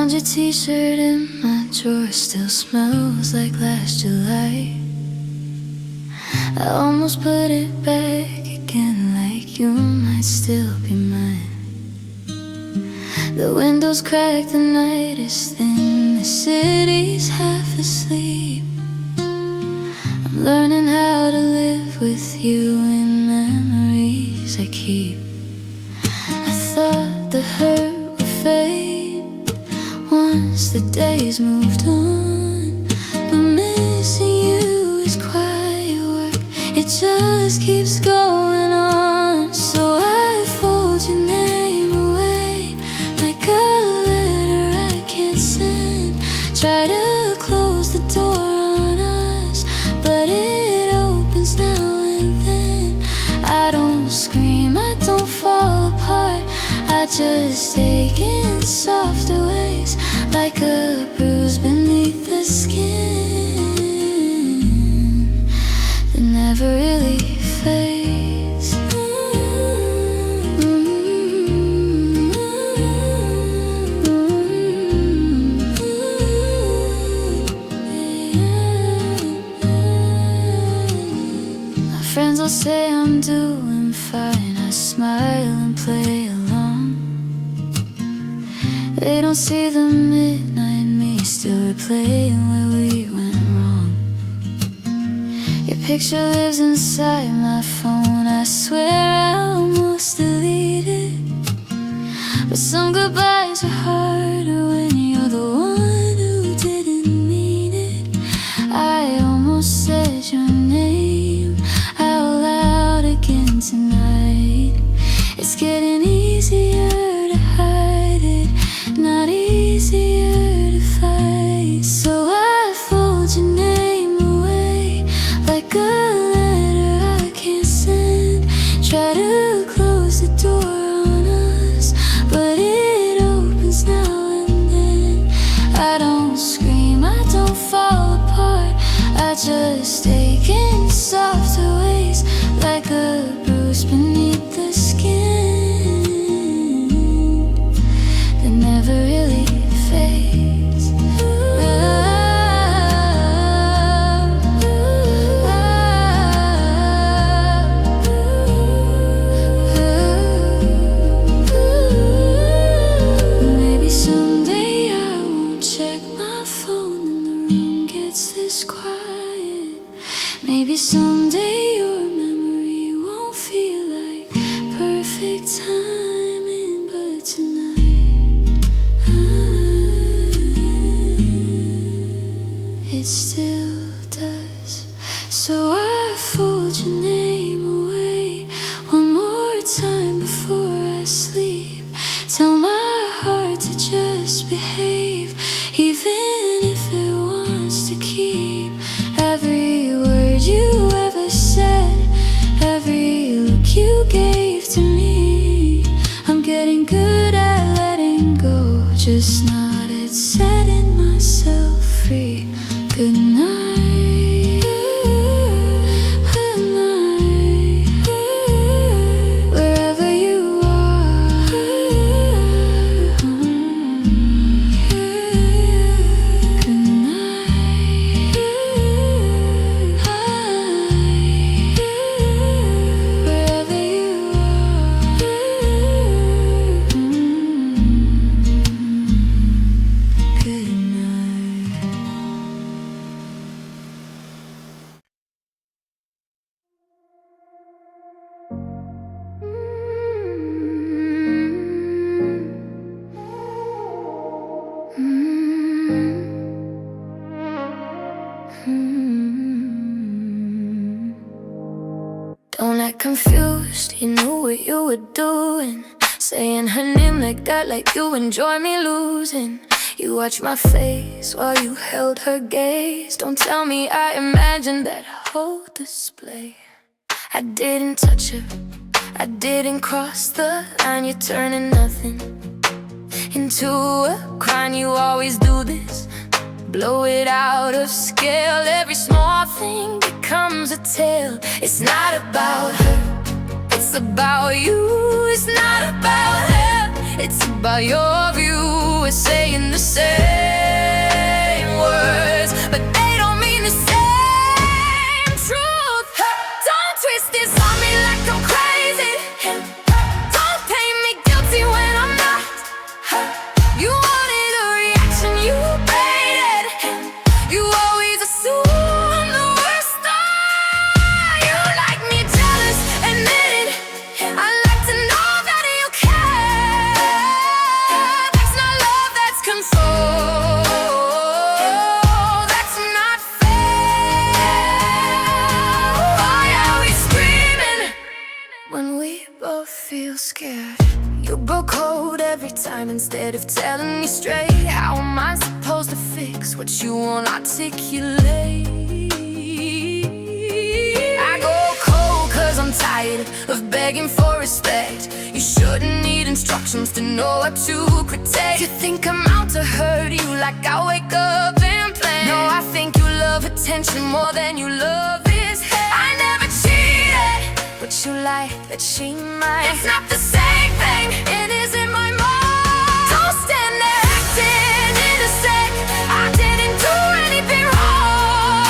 Found your t-shirt in my drawer, still smells like last July. I almost put it back again, like you might still be mine. The windows cracked, the night is thin, the city's half asleep. I'm learning how to live with you in memories I keep. I thought the hurt would fade once the days moved on, but missing you is quiet work, it just keeps going on. So I fold your name away like a letter I can't send. Try to close the door on us, but it opens now and then. I don't scream, I don't fall apart, I just ache in softer ways, like a bruise beneath the skin that never really fades. My friends all say I'm doing fine, I smile and play along. They don't see the midnight me still replaying where we went wrong. Your picture lives inside my phone, I swear I almost deleted. But some goodbyes are harder when you're the one who didn't mean it. I almost said your name out loud again tonight. It's getting easier to hide it, not easier to fight. So I fold your name away like a letter I can't send. Try to close the door on us, but it opens now and then. I don't scream, I don't fall apart, I just ache in softer ways, like a bruise beneath the skin that never really fades. Maybe someday I won't check my phone and the room gets this quiet. Maybe someday your memory won't feel like perfect timing, but tonight it still does. So I fold your name away one more time before I sleep. Tell my heart to just behave, even if it wants to keep every word you ever said, every look you gave to me. I'm getting good at letting go, just not at setting myself free. Good night, good night, wherever you are. Good night, wherever you are. Good night. Don't act confused, you knew what you were doing, saying her name like that, like you enjoy me losing. You watched my face while you held her gaze. Don't tell me I imagined that whole display. I didn't touch her, I didn't cross the line. You're turning nothing into a crime. You always do this, blow it out of scale. Every small thing becomes a tale. It's not about her, it's about you. It's not about her, it's about your view. We're saying the same time instead of telling me straight. How am I supposed to fix what you won't articulate? I go cold cause I'm tired of begging for respect. You shouldn't need instructions to know what to protect. You think I'm out to hurt you, like I wake up and plan. No, I think you love attention more than you love his head. I never cheated, but you like that she might. It's not the same thing, it isn't my mind. Don't stand there acting innocent. I didn't do anything wrong.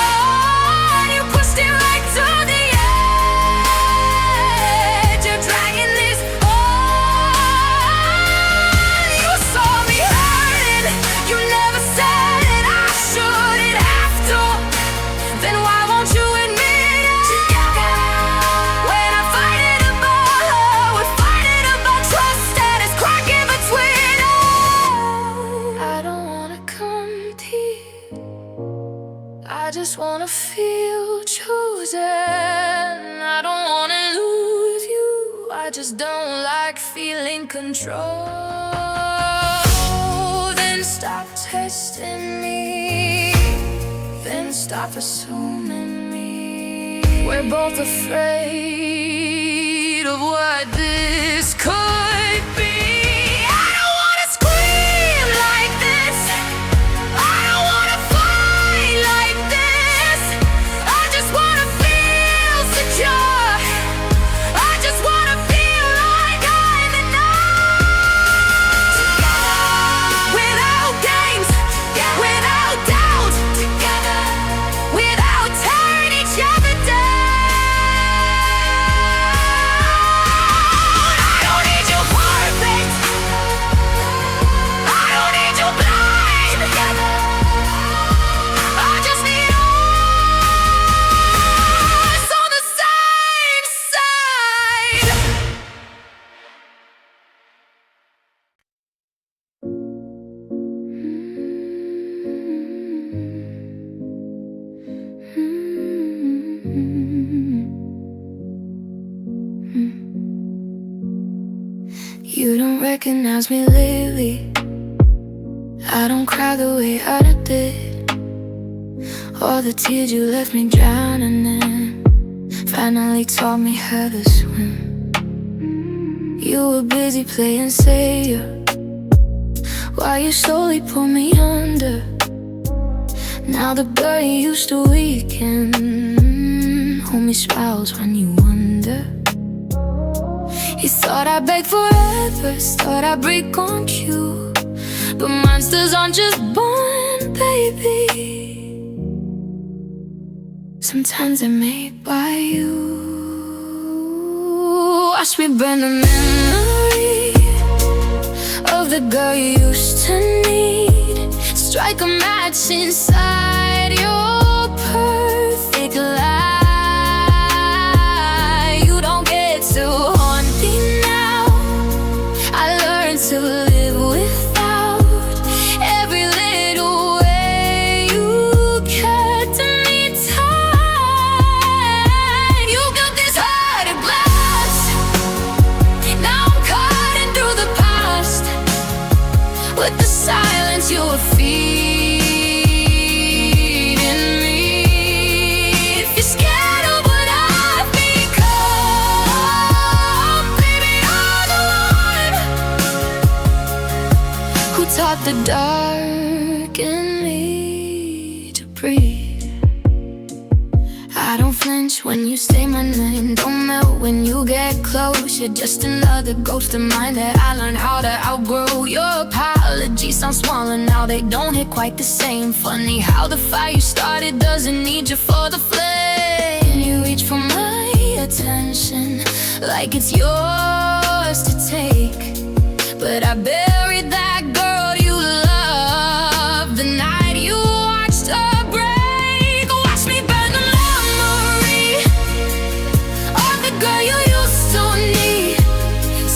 You pushed it right to the edge. You're dragging this on. You saw me hurting, you never said it. I shouldn't have to. Then why won't you admit it? When I fight it about her, we're fighting about trust that is cracking between us. I don't wanna compete, I just wanna feel chosen. I don't wanna lose you, I just don't like feeling control. Then stop testing me, then stop assuming me. We're both afraid of what this could be. I don't wanna scream like this, I don't wanna fight like this. I just wanna feel secure, I just wanna feel like I'm enough. Without games, without doubt, together, without tearing each other down. I don't need you perfect, I don't need you blind. Together, I just need us on the same side. You don't recognize me lately, I don't cry the way I did. All the tears you left me drowning in finally taught me how to swim. You were busy playing savior while you slowly pulled me under. Now the girl you used to weaken only smiles when you wonder. You thought I'd beg forever, thought I'd break on cue, but monsters aren't just born, baby. Sometimes they're made by you. Watch me burn the memory of the girl you used to need. Strike a match inside your perfect lie. You don't get to haunt me now, I learned to live without every little way you kept me tight. You built this heart of glass, now I'm cutting through the past with the silence you were feeding me. If you're scared of what I've become, baby, I'm the one who taught the dark in me to breathe. I don't flinch when you say my name, don't melt when you get close. You're just another ghost of mine that I learned how to outgrow. Your apologies sound smaller now, they don't hit quite the same. Funny how the fire you started doesn't need you for the flame. You reach for my attention like it's yours to take, but I buried that girl you loved the night you watched her break. Watch me burn the memory of the girl you used to need.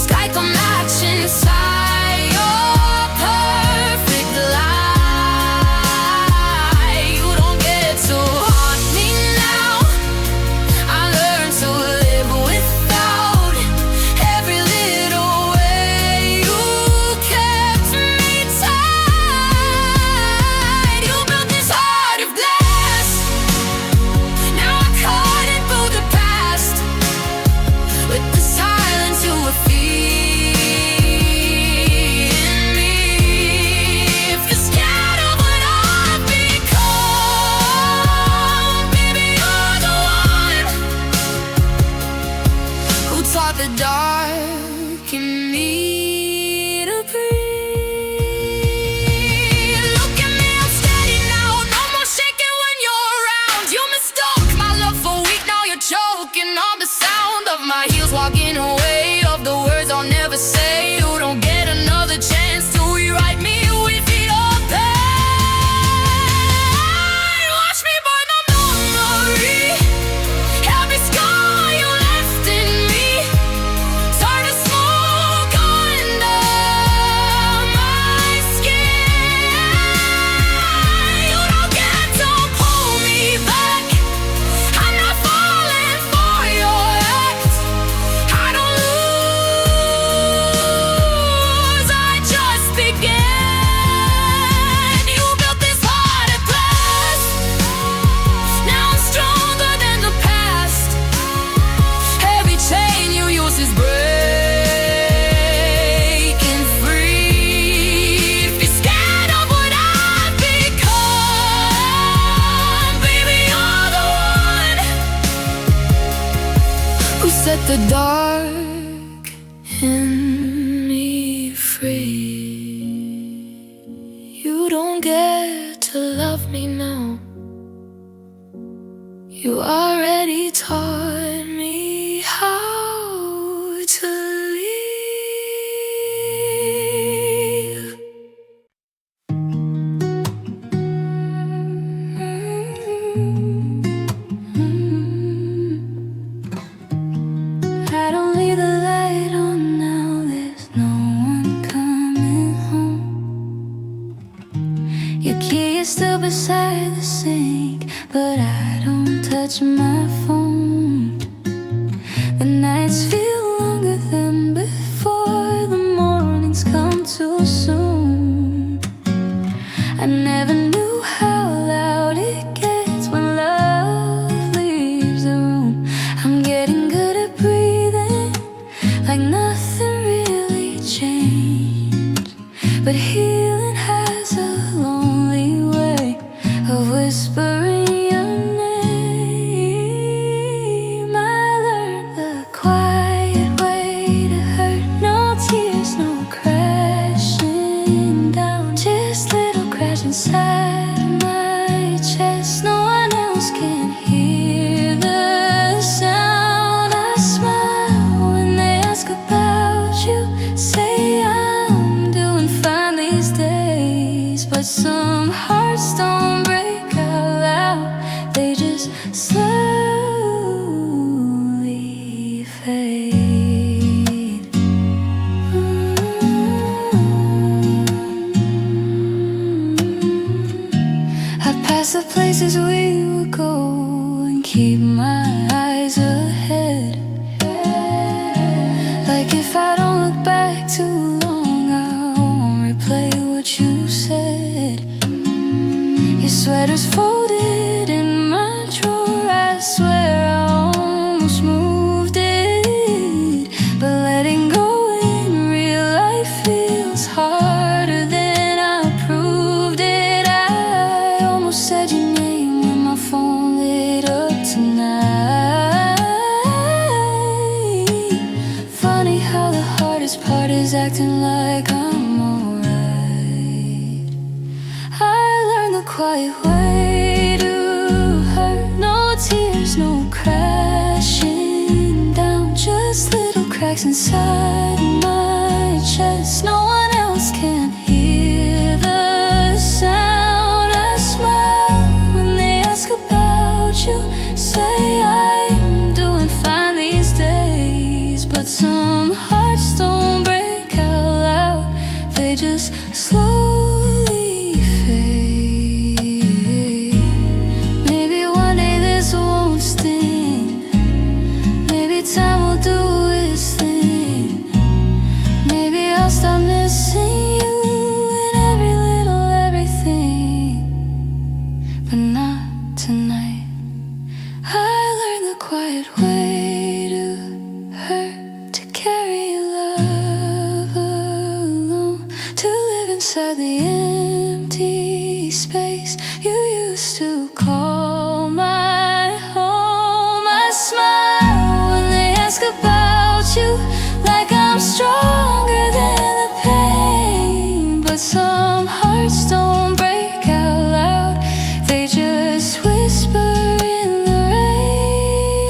Strike a match inside your perfect lie. You don't get to haunt me now, I learned to live without every little way you care. the dark in me free. You don't get to love me now. You already taught me how to leave. I don't leave the light on now, there's no one coming home. Your key is still beside the sink, but I don't touch my phone. The nights feel longer than before, the mornings come too soon. I never knew how loud it gets when love leaves the room. I'm getting good at breathing, like nothing really changed. But healing has a lonely way of whispering your name. I learned the quiet way to hurt. No tears, no crashing down, just little crash inside my chest. No one else can hear the sound. I smile when they ask about you, say I'm doing fine these days. But some hearts don't break out loud, they just slowly fade. I pass the places we would go and keep my eyes ahead. Like if I don't look back too long, I won't replay what you said. Your sweater's folded in my drawer, I swear I almost moved it. But letting go in real life feels harder than I proved it. I almost said your name when my phone lit up tonight. Funny how the hardest part is acting like I'm alright. I learned the quiet way to hurt. No tears, no crashing down, just little cracks inside my chest. No one else can hear the sound. I smile when they ask about you, say I'm doing fine these days. But some hearts don't break out loud, they just slowly fade. Maybe one day this won't sting, maybe time will do its thing. Maybe I'll stop missing you in every little everything. But not tonight. I learned the quiet way to hurt, to carry love alone, to live inside the empty space you used to call my home. I smile when they ask about you, like I'm stronger than the pain. But some hearts don't break out loud, they just whisper in the rain.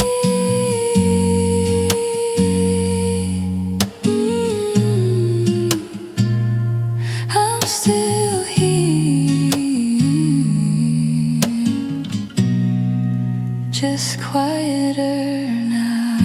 I'm still here, just quieter now.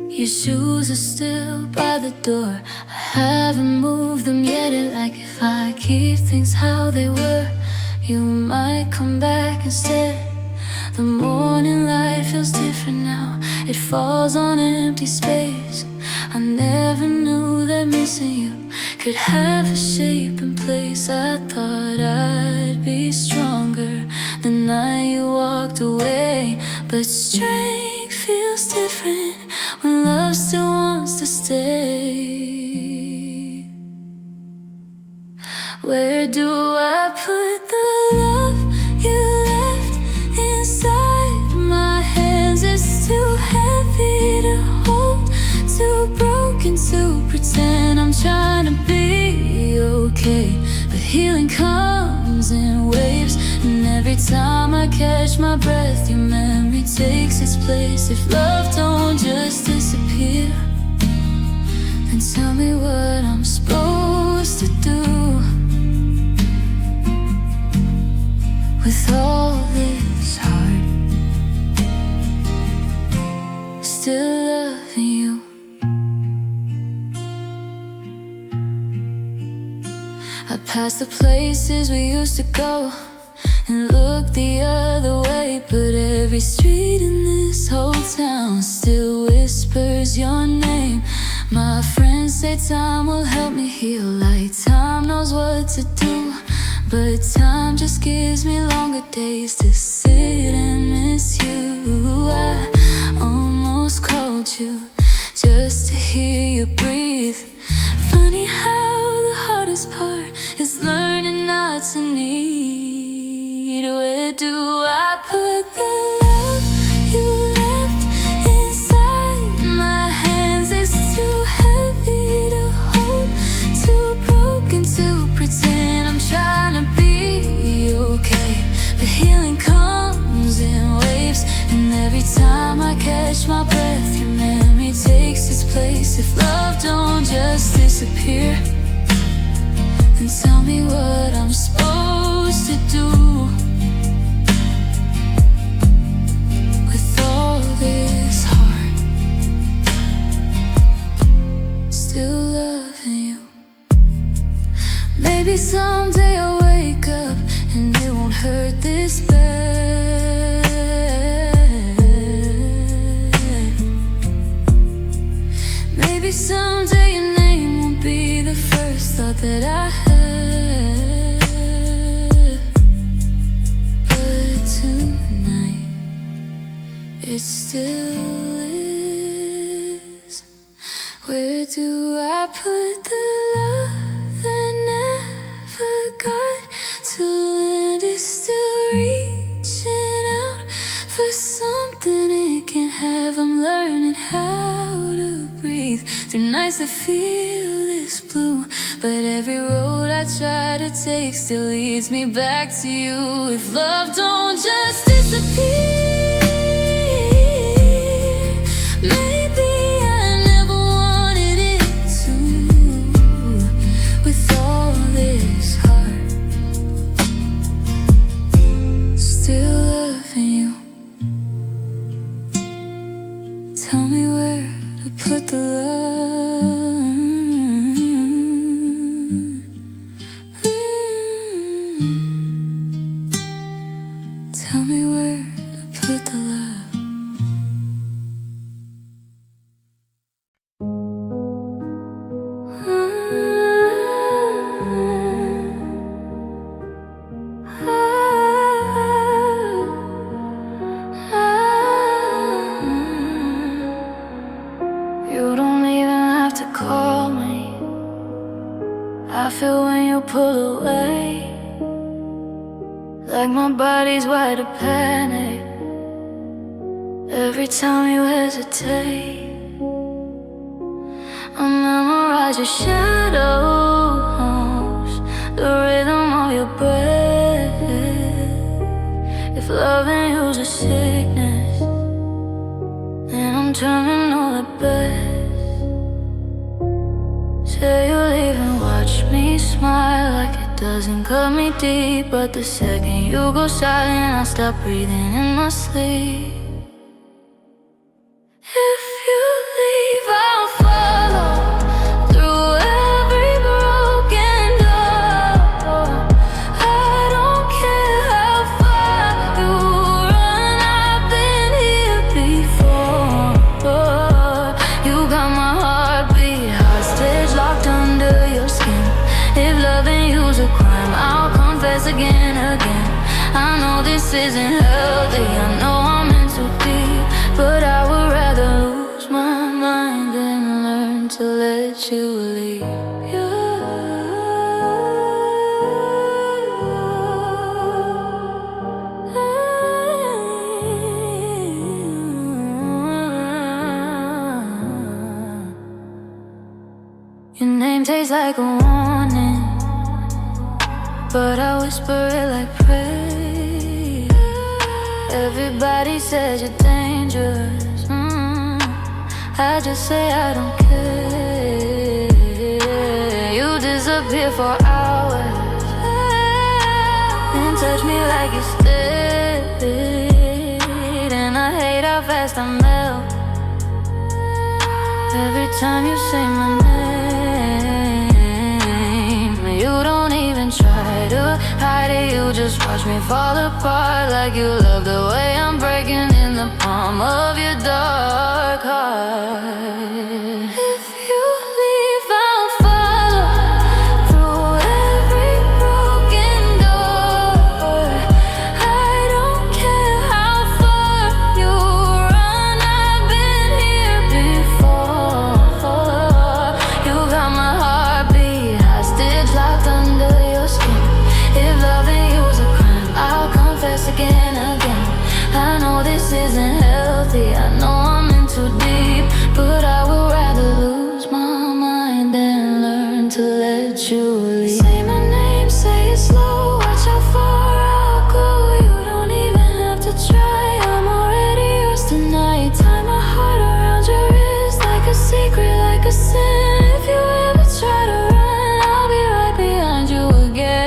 Your shoes are still by the door, I haven't moved them yet. And like if I keep things how they were, you might come back instead. The morning light feels different now, it falls on empty space. I never knew knew that missing you could have a shape and place. I thought I'd be stronger the night you walked away. But strength feels different when love still wants to stay. Where do I put the love you left inside my hands? It's too heavy to hold, too broken to pretend. I'm trying to be okay, but healing comes in waves. And every time I catch my breath, your memory takes its place. If love don't just disappear, then tell me what I'm supposed to do with all this heart, still loving you. I pass the places we used to go and look the other way, but every street in this whole town still whispers your name. My friends say time will help me heal, like time knows what to do. But time just gives me longer days to sit and miss you. I almost called you just to hear you breathe. Funny how the hardest part is learning not to need. Where do I put the love you left inside my hands? It's too heavy to hold, too broken to pretend. I'm trying to be okay, but healing comes in waves. And every time I catch my breath, your memory takes its place. If love don't just disappear, then tell me what I'm supposed to do with all this heart, still loving you. Maybe someday I'll wake up and it won't hurt this bad. Maybe someday your name won't be the first thought that I had. But tonight it still is. Where do I put the love that never got to land? It's still reaching out for something it can have. I'm learning how to breathe through nights that feel this blue. But every road I try to take still leads me back to you. If love don't just disappear, maybe I never wanted it to. With all this heart, still loving you. Tell me where to put the love. Tell me where to put the love. You don't even have to call me. I feel when you pull away, like my body's wired to panic every time you hesitate. I memorize your shadows, the rhythm of your breath. If loving you's a sickness, then I'm turning all the best. Say you'll even watch me smile like it doesn't cut me deep. But the second you go silent, I stop breathing in my sleep. If you leave, I'll follow through every broken door. I don't care how far you run, I've been here before. You got my heartbeat hostage. isn't healthy. I know I'm in too deep, but I would rather lose my mind than learn to let you leave. Your name tastes like a warning, but I whisper it like praise. Everybody says you're dangerous, I just say I don't care. You disappear for hours, then touch me like you stayed. And I hate how fast I melt every time you say my name. You don't even try to hide it, you just watch me fall apart. Like you love the way I'm breaking in the palm of your dark heart. If you leave, I'll follow through every broken door. I don't care how far you run, I've been here before. You got my heartbeat hostage, locked under your skin. If loving you's a crime, I'll confess again. I know this isn't healthy, I know I'm in too deep, but I would rather lose my mind than learn to let you leave. Say my name, say it slow, watch how far I'll go. You don't even have to try, I'm already yours tonight. Tie my heart around your wrist like a secret, like a sin. If you ever try to run, I'll be right behind you again.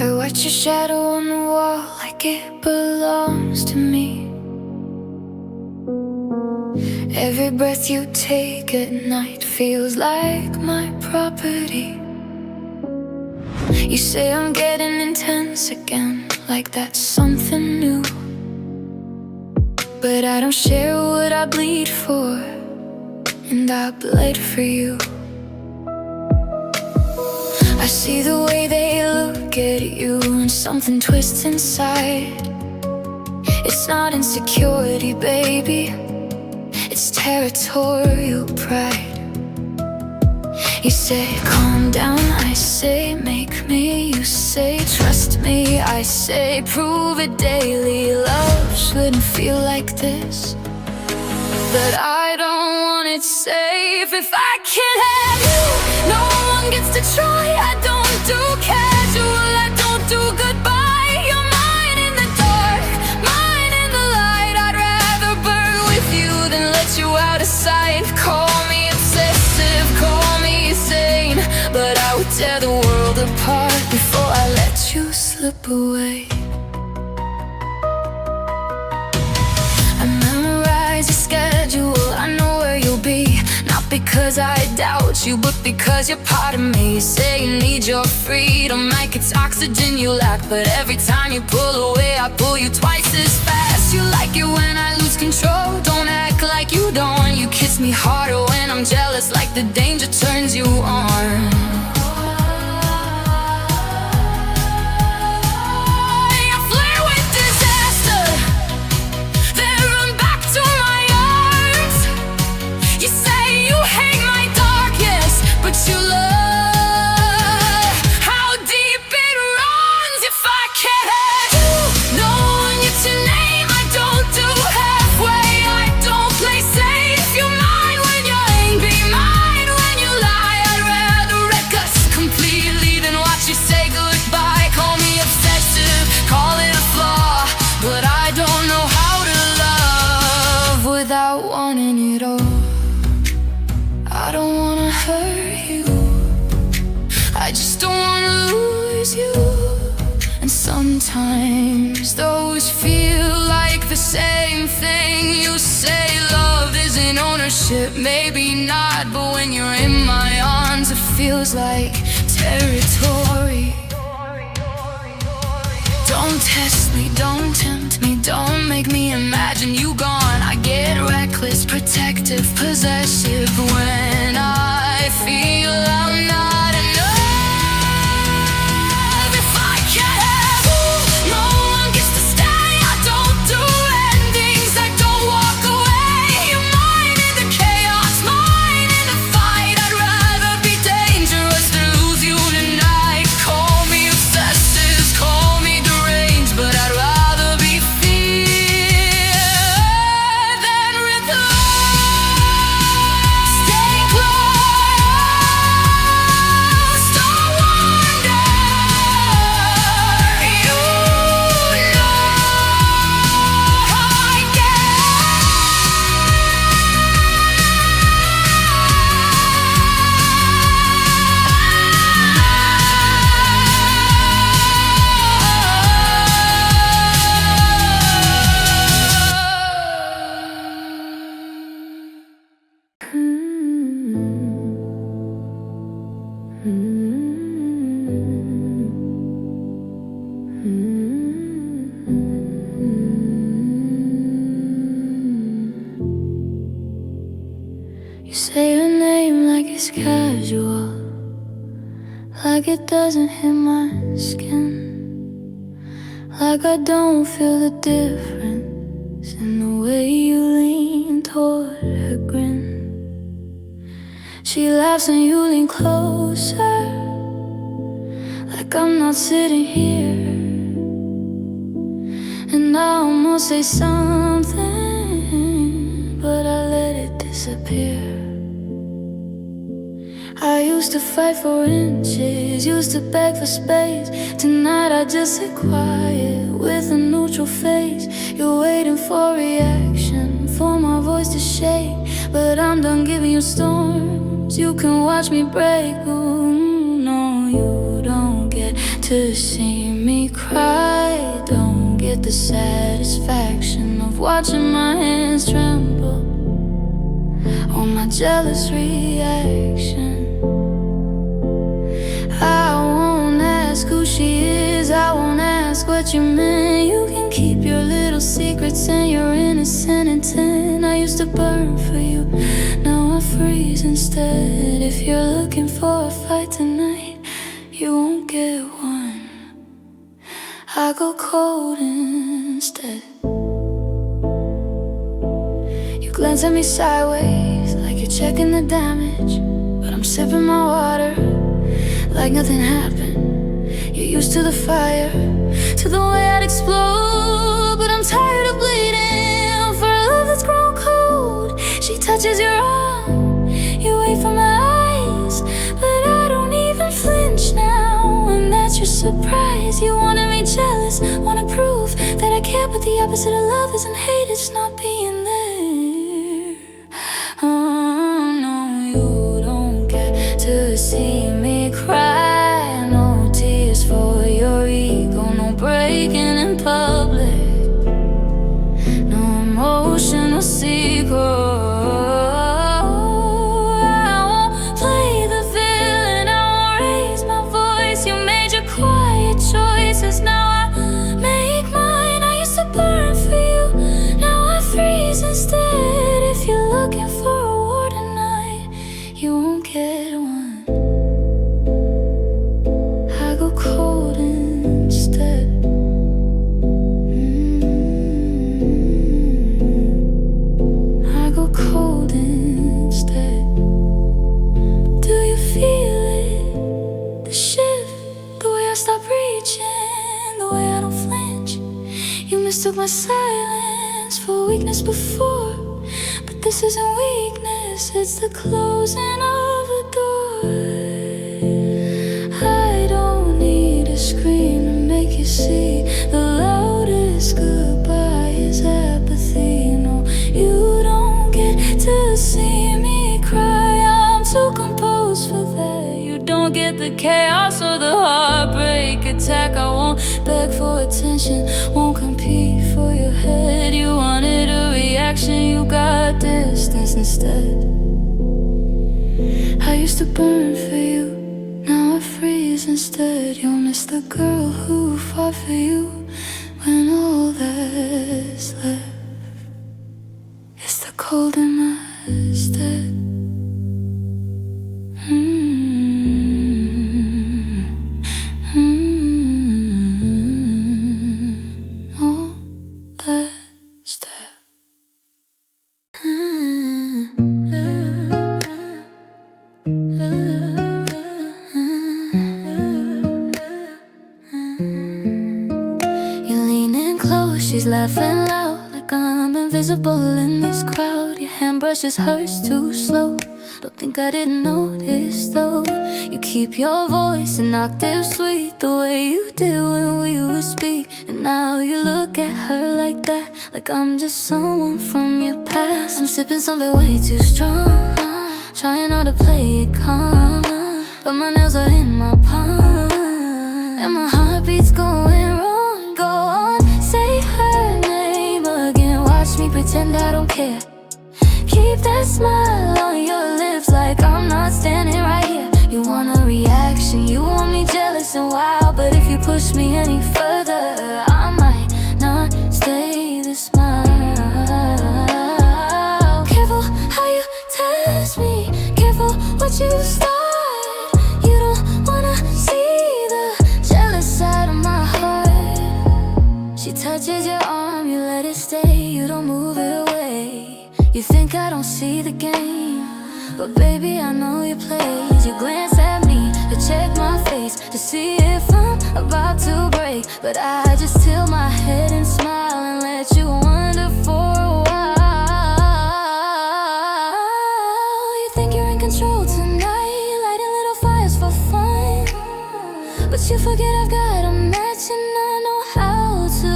I watch your shadow on the wall like it belongs to me. Every breath you take at night feels like my property. You say I'm getting intense again, like that's something new. But I don't share what I bleed for, and I bled for you. I see the way they look at you, and something twists inside. It's not insecurity, baby, it's territorial pride. You say, calm down, I say, make me. You say, trust me, I say, prove it daily. Love shouldn't feel like this, but I don't want it safe. If I can't have you, no one gets to try. I don't do casual, I don't do goodbye. You're mine in the dark, mine in the light. I'd rather burn with you than let you out of sight. Call me obsessive, call me insane, but I would tear the world apart before I let you slip away. I memorize because I doubt you, but because you're part of me. You say you need your freedom like it's oxygen you lack, but every time you pull away, I pull you twice as fast. You like it when I lose control, don't act like you don't. You kiss me harder when I'm jealous, like the danger turns you on. Without wanting it all, I don't wanna hurt you, I just don't wanna lose you. And sometimes those feel like the same thing. You say love isn't ownership, maybe not, but when you're in my arms, it feels like territory. Don't test me, don't tempt me, don't make me imagine you gone. I get reckless, protective, possessive when I feel I'm not enough. If I can't have you, no one gets to stay. I don't do endings, I don't walk away. You're mine in the chaos, mine in the fight. I'd rather be dangerous than lose you tonight. Call me obsessive, call me deranged, but I'd rather be fear than rhythm. Stay close, don't wander. You know how I get. You say your name like it's casual, like it doesn't hit my skin, like I don't feel the difference in the way you lean toward her grin. She laughs and you lean closer, like I'm not sitting here. And I almost say something, but I let it disappear. I used to fight for inches, used to beg for space. Tonight I just sit quiet with a neutral face. You're waiting for reaction, for my voice to shake, but I'm done giving you storms. You can watch me break. Ooh, no, you don't get to see me cry. Don't get the satisfaction of watching my hands tremble on my jealous reaction. I won't ask who she is, I won't ask what you meant. You can keep your little secrets and your innocent intent. I used to burn for you, now I freeze instead. If you're looking for a fight tonight, you won't get one. I go cold instead. You glance at me sideways, like you're checking the damage, but I'm sipping my water like nothing happened. You're used to the fire, to the way I'd explode, but I'm tired of bleeding for a love that's grown cold. She touches your arm, you wait for my eyes, but I don't even flinch now. And that's your surprise. You wanted me jealous, wanna prove that I care, but the opposite of love isn't hate, it's not being there. Oh no, you don't get to see me cry. No tears for your ego, no breaking in public, no emotional secret. my silence for weakness before, but this isn't weakness, it's the closing of a door. I don't need a scream to make you see. The loudest goodbye is apathy. No, you don't get to see me cry. I'm too composed for that. You don't get the chaos or the heartbreak attack. I won't beg for attention, won't compete for your head. You wanted a reaction, you got distance instead. I used to burn for you, now I freeze instead. You'll miss the girl who fought for you when all that's left is the cold in my stead. All that's left. You're leaning close, she's laughing loud, like I'm invisible in this crowd. Your hand brushes hers too slow. Don't think I didn't notice though. You keep your voice an octave sweet, the way you did when we would speak. And now you look at her like that, like I'm just someone from your past. I'm sipping something way too strong, trying not to play it calm, but my nails are in my palm, and my heartbeat's going wrong. Go on, say her name again, watch me pretend I don't care. Keep that smile on your lips like I'm not standing right here. You want a reaction, you want me jealous and wild, but if you push me any further, I might not stay this smile. Careful how you test me, careful what you start. You don't wanna see the jealous side of my heart. She touches your arm, you let it stay, you don't move it away. You think I don't see the game, but baby, I know your plays. You glance at me to check my face, to see if I'm about to break, but I just tilt my head and smile and let you wonder for a while. You think you're in control tonight, lighting little fires for fun, but you forget I've got a match and I know how to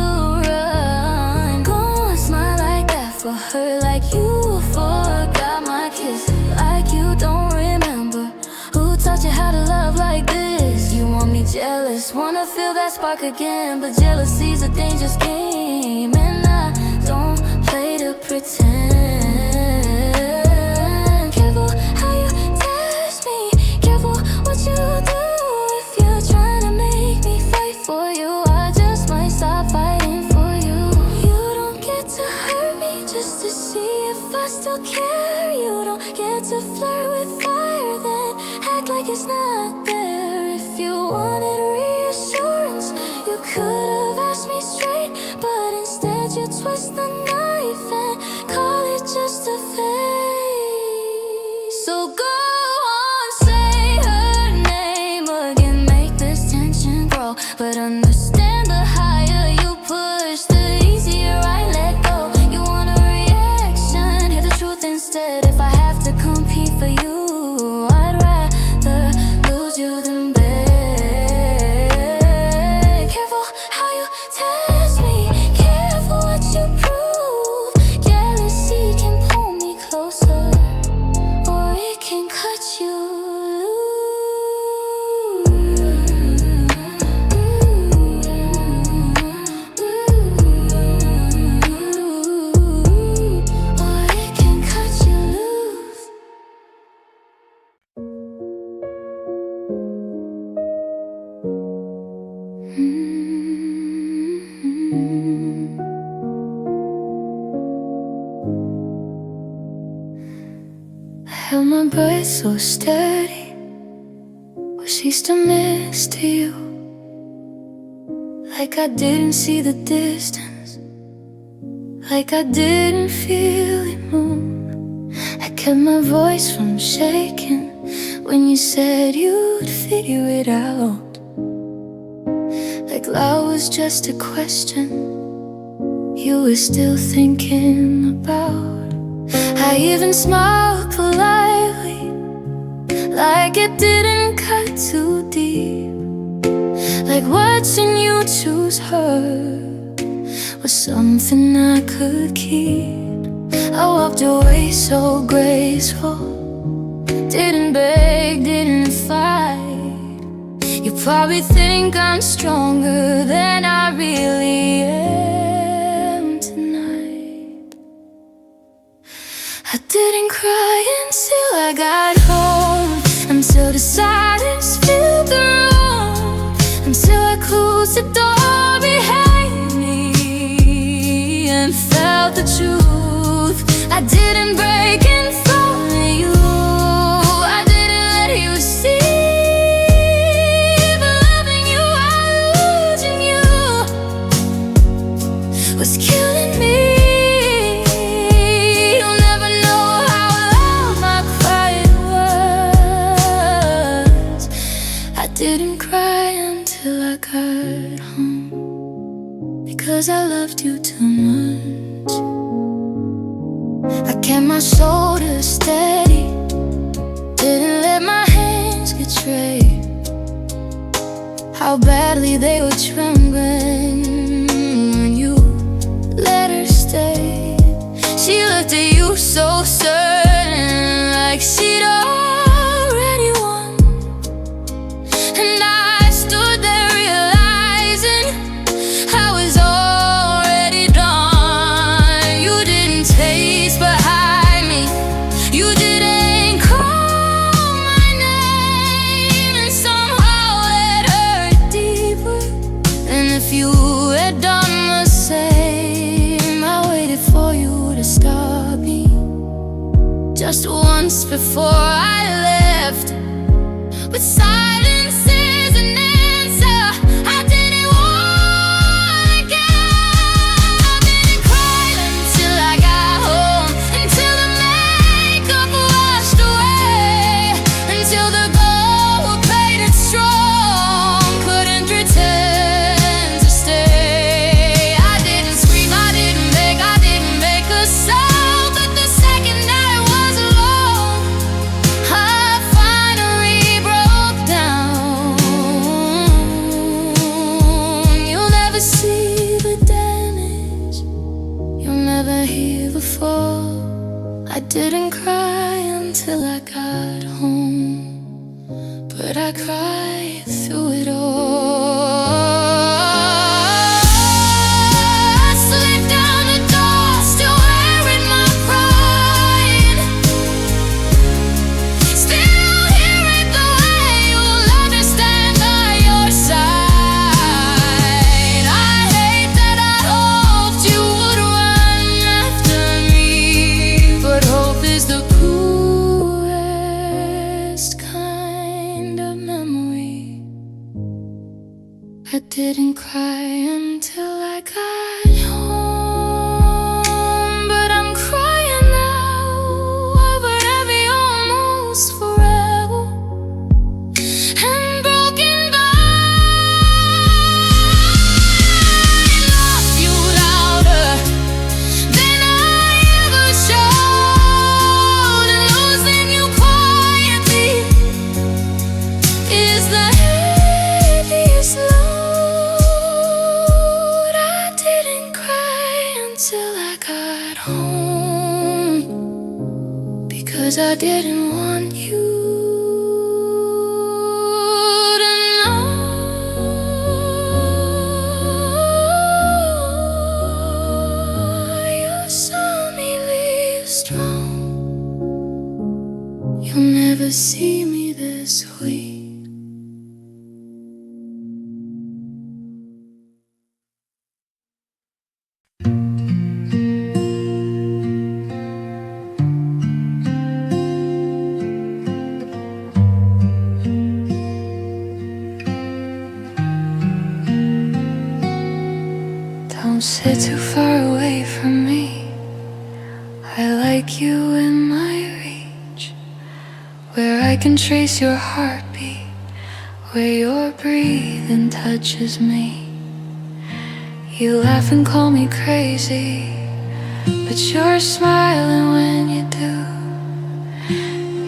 run. Go on, smile like that for her, like you forgot my kiss, like you don't remember who taught you how to love like this. You want me jealous, wanna feel that spark again, but jealousy's a dangerous game, and I don't play to pretend. Careful how you test me, careful what you do. If you're trying to make me fight for you, I just might stop fighting for you. You don't get to hurt me just to see if I still care. You don't get to flirt with fire, then act like it's not there. If you wanted reassurance, you could have asked me straight, but instead you twist the knife and call it just a phase. So go on, say her name again, make this tension grow, but understand the higher you push, the easier I let go. You want a reaction, hear the truth instead. If I have to compete for you, I'd rather lose you than beg. Careful how you test me, careful what you prove. Jealousy can pull me closer, or it can cut you or it can cut you loose. I held my breath so steady, was she still next to you? Like I didn't see the distance, like I didn't feel it move. I kept my voice from shaking when you said you'd figure it out. Like love was just a question you were still thinking about. I even smiled politely, like it didn't cut too deep. Like watching you choose her was something I could keep. I walked away so graceful, didn't beg, didn't fight. You probably think I'm stronger than I really am tonight. I didn't cry until I got home, until the silence filled the room, until I closed the door behind me and felt the truth. I didn't break in front of you, I didn't let you see. But loving you while losing you was killing me. You'll never know how loud my crying was. I didn't cry until I got home, because I loved you too much. I kept my shoulders steady, didn't let my hands get straight. How badly they were trembling when you let her stay. She looked at you so certain, like she'd already won. And I stood there realizing I was already done. You didn't taste behind me, you didn't call my name, and somehow it hurt deeper than if you had done the same. I waited for you to stop me just once before I left. But silence is an answer I didn't want again. I didn't cry until I got home, until the makeup washed away, until the gold painted strong couldn't pretend to stay. I didn't scream, I didn't beg, I didn't make a sound. But the second I was alone, I finally broke down. You'll never see the damage, you'll never hear the fall. I didn't cry until I got home, but I cried through it all. I slipped down the door, still wearing my pride, still here at the way you'll understand by your side. I hate that I hoped you would run after me, but hope is the cruelest kind of memory. I didn't cry until I got home, but I'm crying now over every almost forever and broken by. Love you louder than I ever showed, and losing you quietly is the heaviest load. I didn't cry until I got home, because I didn't want you to know you saw me leave strong. You'll never see me this weak. Don't sit too far away from me. I like you in my reach, where I can trace your heartbeat, where your breathing touches me. You laugh and call me crazy, but you're smiling when you do.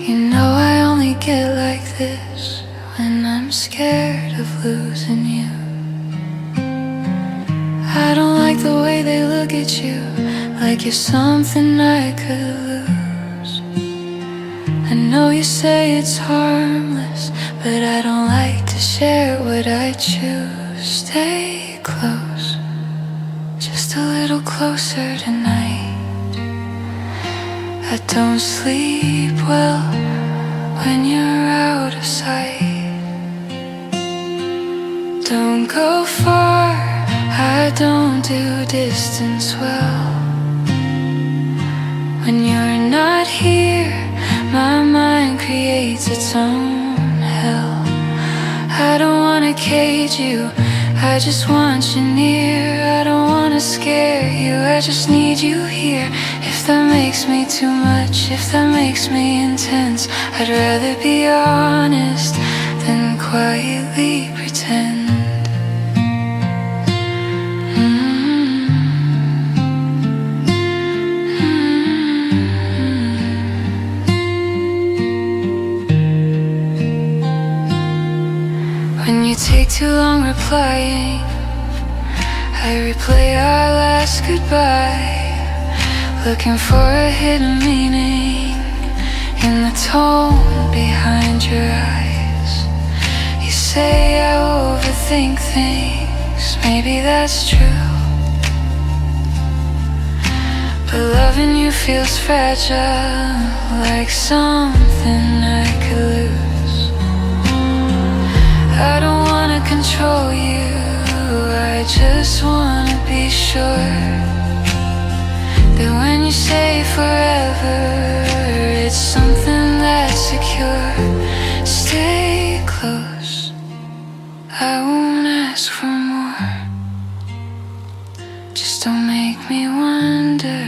You know I only get like this when I'm scared of losing you. I don't like the way they look at you, like you're something I could lose. I know you say it's harmless, but I don't like to share what I choose. Stay close, just a little closer tonight. I don't sleep well when you're out of sight. Don't go far, I don't do distance well. When you're not here, my mind creates its own hell. I don't wanna cage you, I just want you near. I don't wanna scare you, I just need you here. If that makes me too much, if that makes me intense, I'd rather be honest than quietly pretend. When you take too long replying, I replay our last goodbye, looking for a hidden meaning in the tone behind your eyes. You say I overthink things, maybe that's true, but loving you feels fragile, like something I could lose. I don't wanna control you, I just wanna be sure that when you say forever, it's something that's secure. Stay close, I won't ask for more. Just don't make me wonder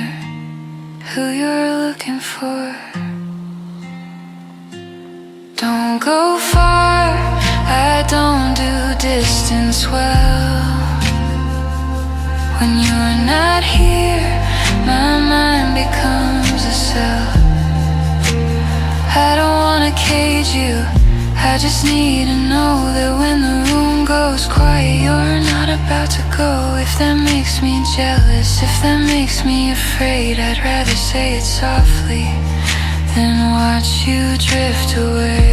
who you're looking for. Don't go far, I don't do distance well. When you're not here, my mind becomes a cell. I don't wanna cage you, I just need to know that when the room goes quiet, you're not about to go. If that makes me jealous, if that makes me afraid, I'd rather say it softly than watch you drift away.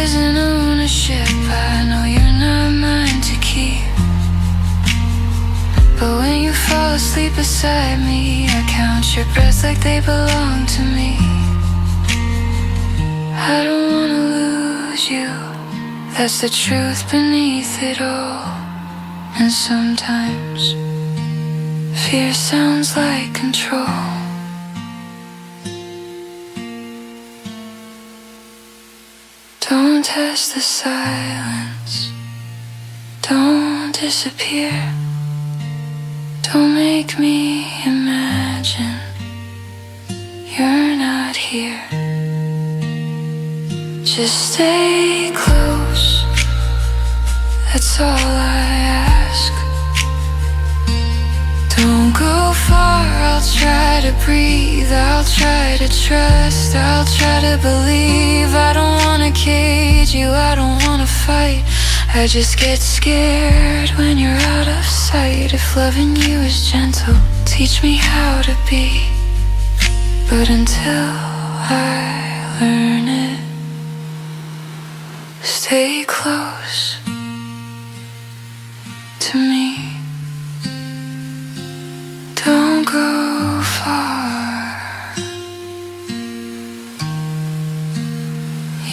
Isn't ownership, I know you're not mine to keep, but when you fall asleep beside me, I count your breaths like they belong to me. I don't wanna lose you, that's the truth beneath it all. And sometimes fear sounds like control. Don't test the silence, don't disappear. Don't make me imagine you're not here. Just stay close, that's all I ask. Don't go far, I'll try to breathe, I'll try to trust, I'll try to believe. I don't wanna cage you, I don't wanna fight, I just get scared when you're out of sight. If loving you is gentle, teach me how to be, but until I learn it, stay close to me. Don't go far,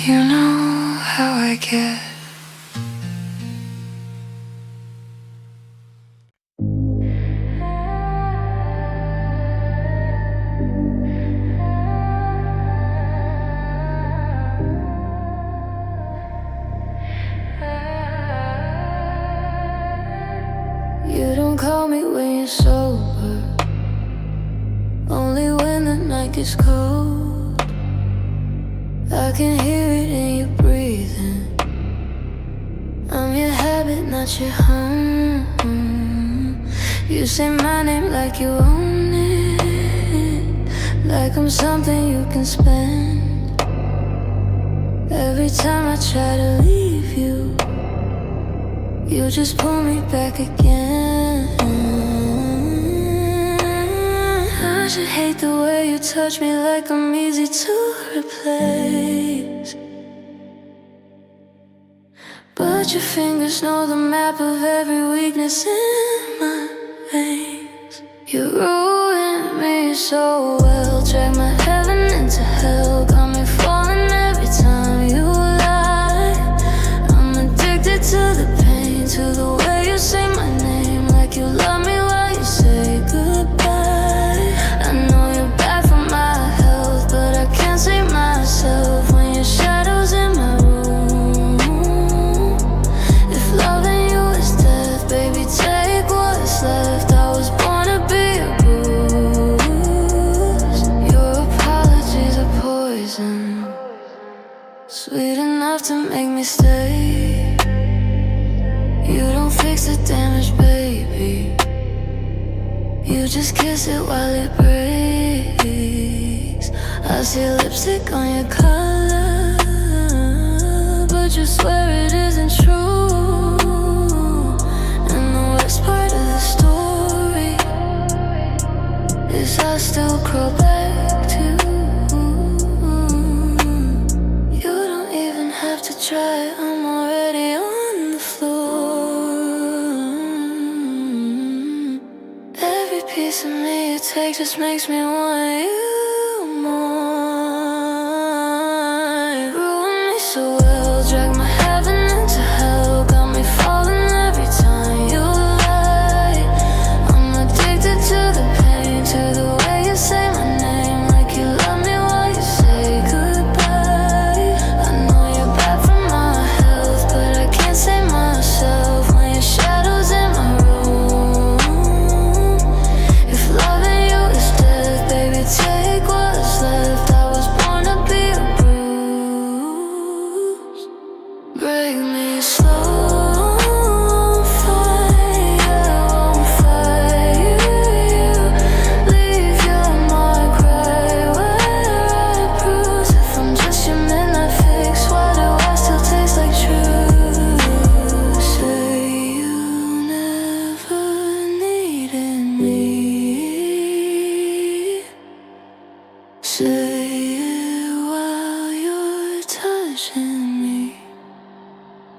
you know how I get. You don't call me sober, only when the night gets cold. I can hear it in your breathing. I'm your habit, not your home. You say my name like you own it, like I'm something you can spend. Every time I try to leave you, you just pull me back again. I should hate the way you touch me, like I'm easy to replace. But your fingers know the map of every weakness in my veins. You ruin me so well, drag my heaven into hell, got me falling every time you lie. I'm addicted to the pain, to the way you say my name, like you love me while you say goodbye. I know you're bad for my health, but I can't save myself when your shadow's in my room. If loving you is death, baby, take what's left. I was born to be a bruise. Your apologies are poison, sweet enough to make me stay. You don't fix the damage, baby, you just kiss it while it breaks. I see lipstick on your collar, but you swear it isn't true. And the worst part of the story is I still crawl back to you. Don't even have to try, I'm already on the floor. Every piece of me you take just makes me want you more. You ruin me so well, drag my heaven into hell, got me falling every time you lie. I'm addicted to the pain, to the way you say my name, like you love me while you say goodbye. I know you're bad for my health, but I can't save myself when your shadow's in my room. If loving you is death, baby, take what's left. I was born to be a bruise. Break me slow, fire, won't fire you. Leave your mark right where I bruise. If I'm just your midnight fix, why do I still taste like truth? Say you never needed me, say it while you're touching me.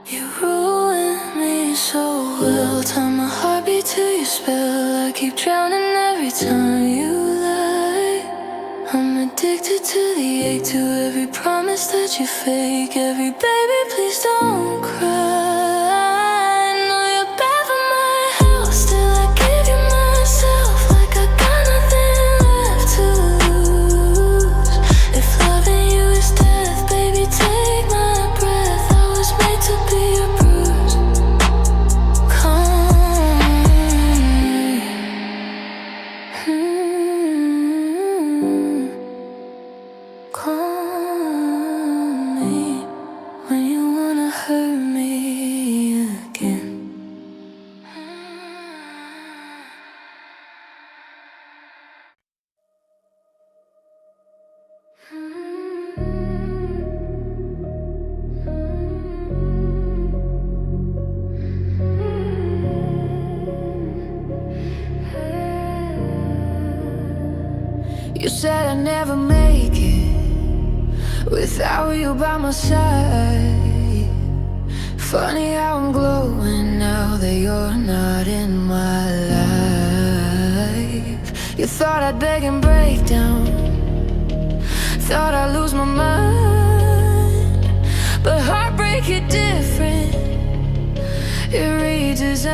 You ruin me so well, tie my heartbeat to your spell. I keep drowning every time you lie. I'm addicted to the ache, to every promise that you fake. Every baby, please don't cry. I know you're bad for my health, still I give you myself, like I got nothing left to lose. If loving you is death, baby, take my breath. I was made to be a bruise. Calm me when you wanna hurt me again. You said I'd never make it without you by my side. Funny how I'm glowing now that you're not in my life. You thought I'd beg and break down, thought I'd lose my mind, but heartbreak hit different, it redesigned.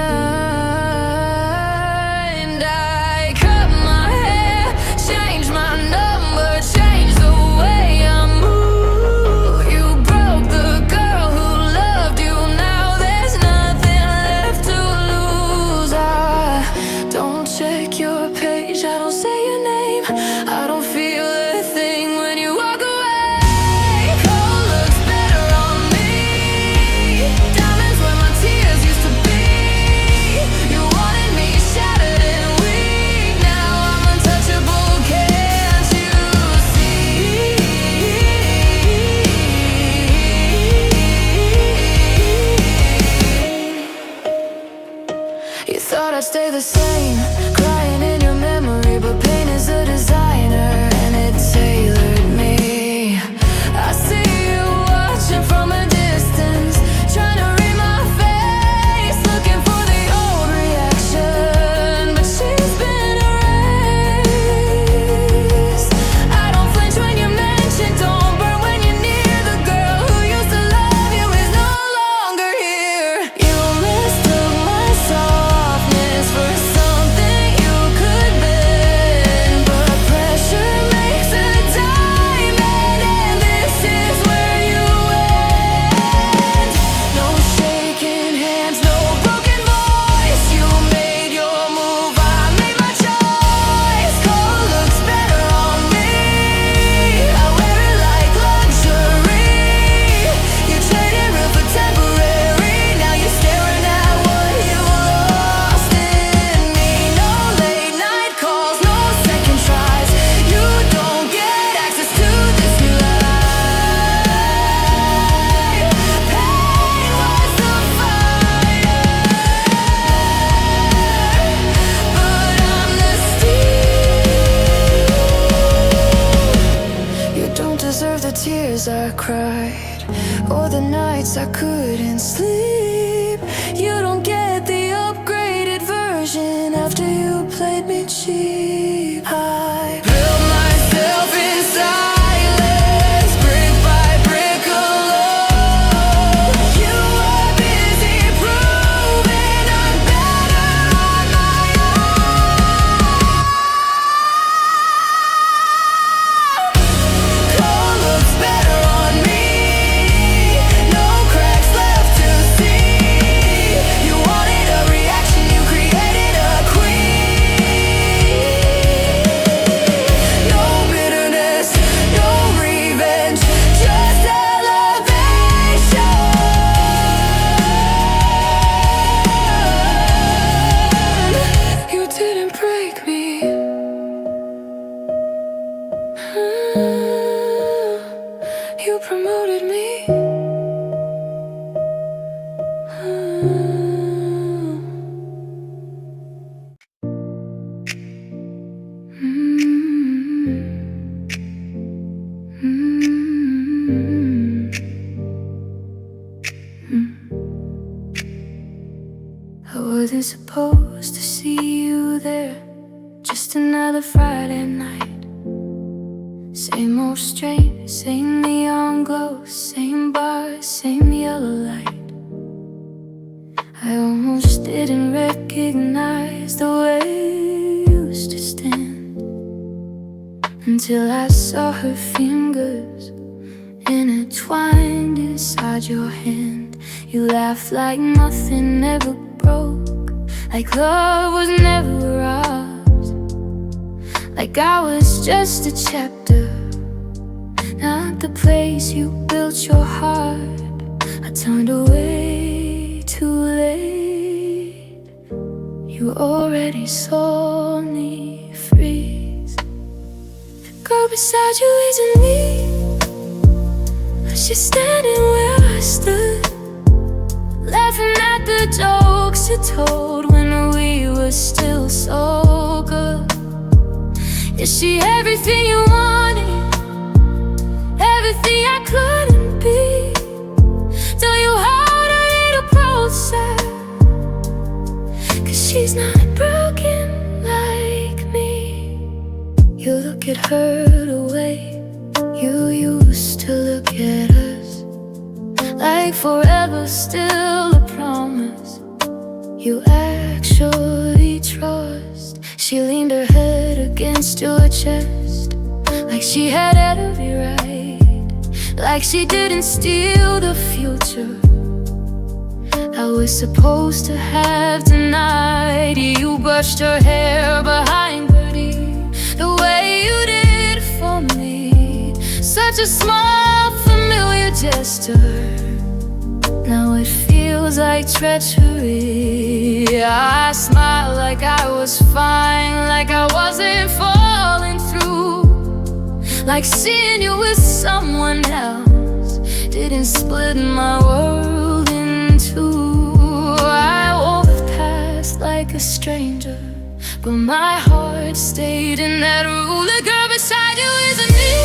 I cut my hair, changed my number, changed the way I move. You broke the girl who loved you, now there's nothing left to lose. I don't check deserve the tears I cried, or the nights I couldn't sleep. You don't get the upgraded version after you played me cheap. I built myself in silence, brick by brick alone. You were busy proving I'm better on my own. Cold looks better on me, no cracks left to see. You wanted a reaction, you created a queen. No bitterness, no revenge, just elevation. You didn't break me. You promoted me. I wasn't supposed to see you there. Just another Friday night. Same old strain, same neon glow, same bar, same yellow light. I almost didn't recognize the way you used to stand, until I saw her fingers intertwined inside your hand. You laughed like nothing ever broke, like love was never ours, like I was just a chapter, not the place you built your heart. I turned away too late. You already saw me freeze. The girl beside you isn't me, but she's standing where I stood, laughing at the jokes you told when we were still so good. Is she everything you wanted? Everything I couldn't be? Tell you how to read a process, 'cause she's not broken like me. You look at her the way you used to look at us, like forever still a promise you actually trust. She leaned her head against your chest, like she had every right, like she didn't steal the future I was supposed to have tonight. You brushed her hair behind her ear, the way you did for me. Such a small, familiar gesture, now it feels like treachery. I smiled like I was fine, like I wasn't falling through, like seeing you with someone else didn't split my world in two. I walked past like a stranger, but my heart stayed in that room. The girl beside you isn't me,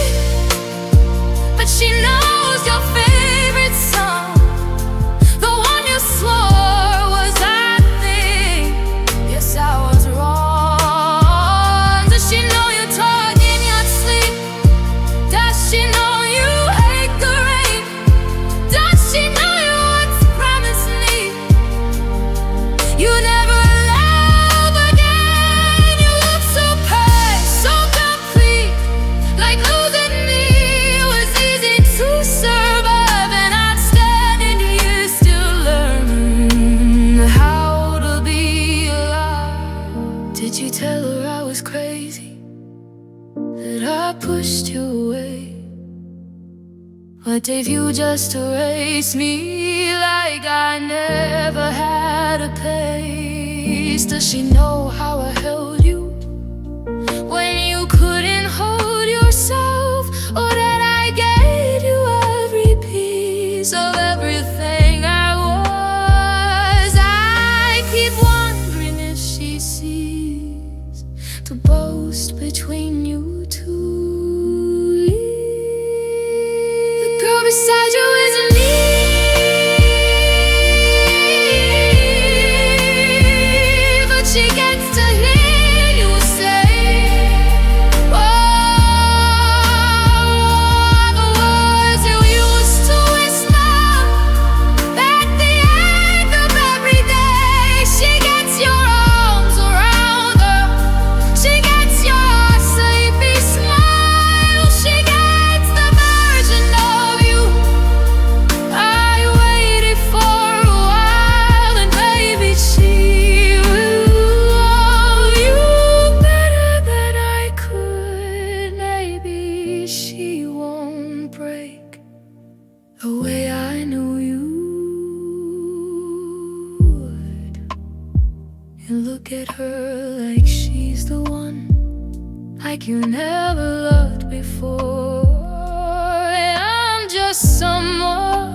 but she knows your favorite song, the one you swore was our thing. Yes, I was wrong. Does she know you talk in your sleep? Does she know you hate the rain? Does she know you once promised me you never love again? You look so perfect, so complete, like losing me was easy to survive. And I'd stand in here still learning how to be alive. Did you tell her I was crazy, that I pushed you away? Or did you just erase me like I never had a place? Does she know how I held you when you couldn't hold yourself? Or that I gave you every piece of everything I was? I keep wondering if she sees the boast between you two. beside you isn't me. But she gets to hear you say, oh, the words you used to whisper at the end of every day. She gets your arms around her. She gets your sleepy smile. She gets the version of you I waited for a while. And baby, she will love you better than I could. Maybe she won't break the way I knew you would. And look at her like she's the one, like you never loved before. And I'm just someone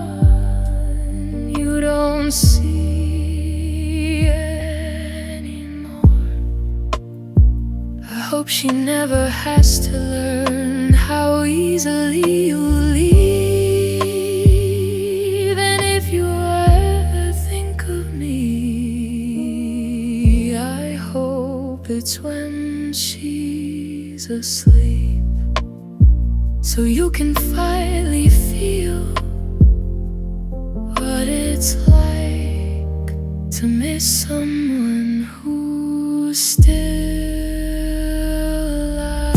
you don't see anymore. I hope she never has to learn how easily you leave. And if you ever think of me, I hope it's when she's asleep, so you can finally feel what it's like to miss someone who's still alive.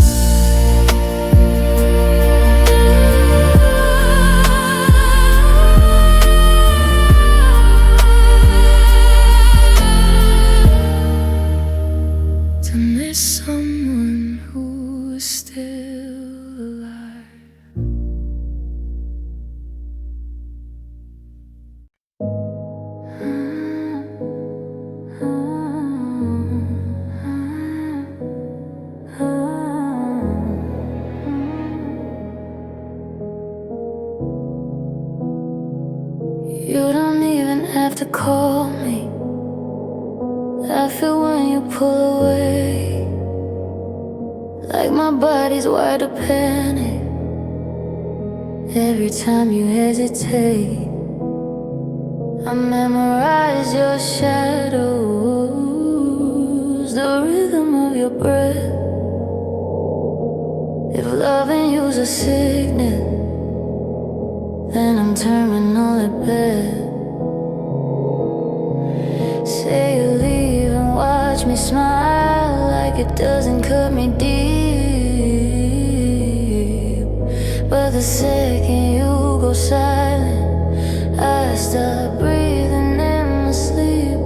To miss someone who's still alive. You don't even have to call me. I feel when you pull away, like my body's wired to panic every time you hesitate. I memorize your shadows, the rhythm of your breath. If loving you's a sickness, then I'm terminal at best. Say you leave and watch me smile like it doesn't cut me deep. But the second you go silent, I stop breathing in my sleep.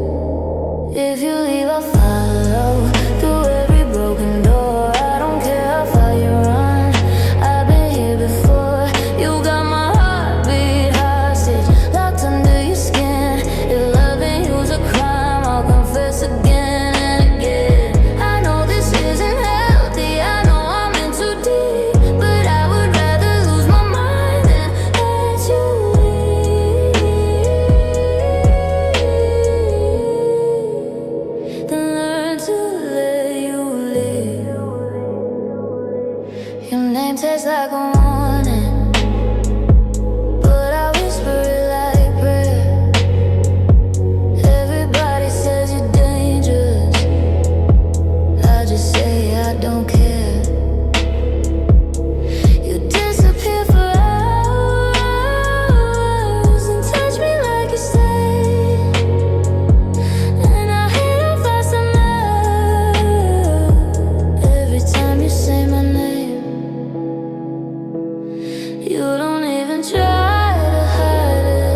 If you leave, I'll follow through every broken door. I don't care how far you run, I've been here before. You got my heartbeat hostage, locked under your skin. If loving you's a crime, I'll confess again and again. I know this isn't healthy, I know I'm in too deep, but I would rather lose my mind than let you leave. Then learn to let you live. Your name tastes like a warning, but I whisper it like prayer. Everybody says you're dangerous, I just say I don't care. You disappear for hours and touch me like you stayed. And I hate how fast I'm loved. Every time you say my name, you don't even try to hide it.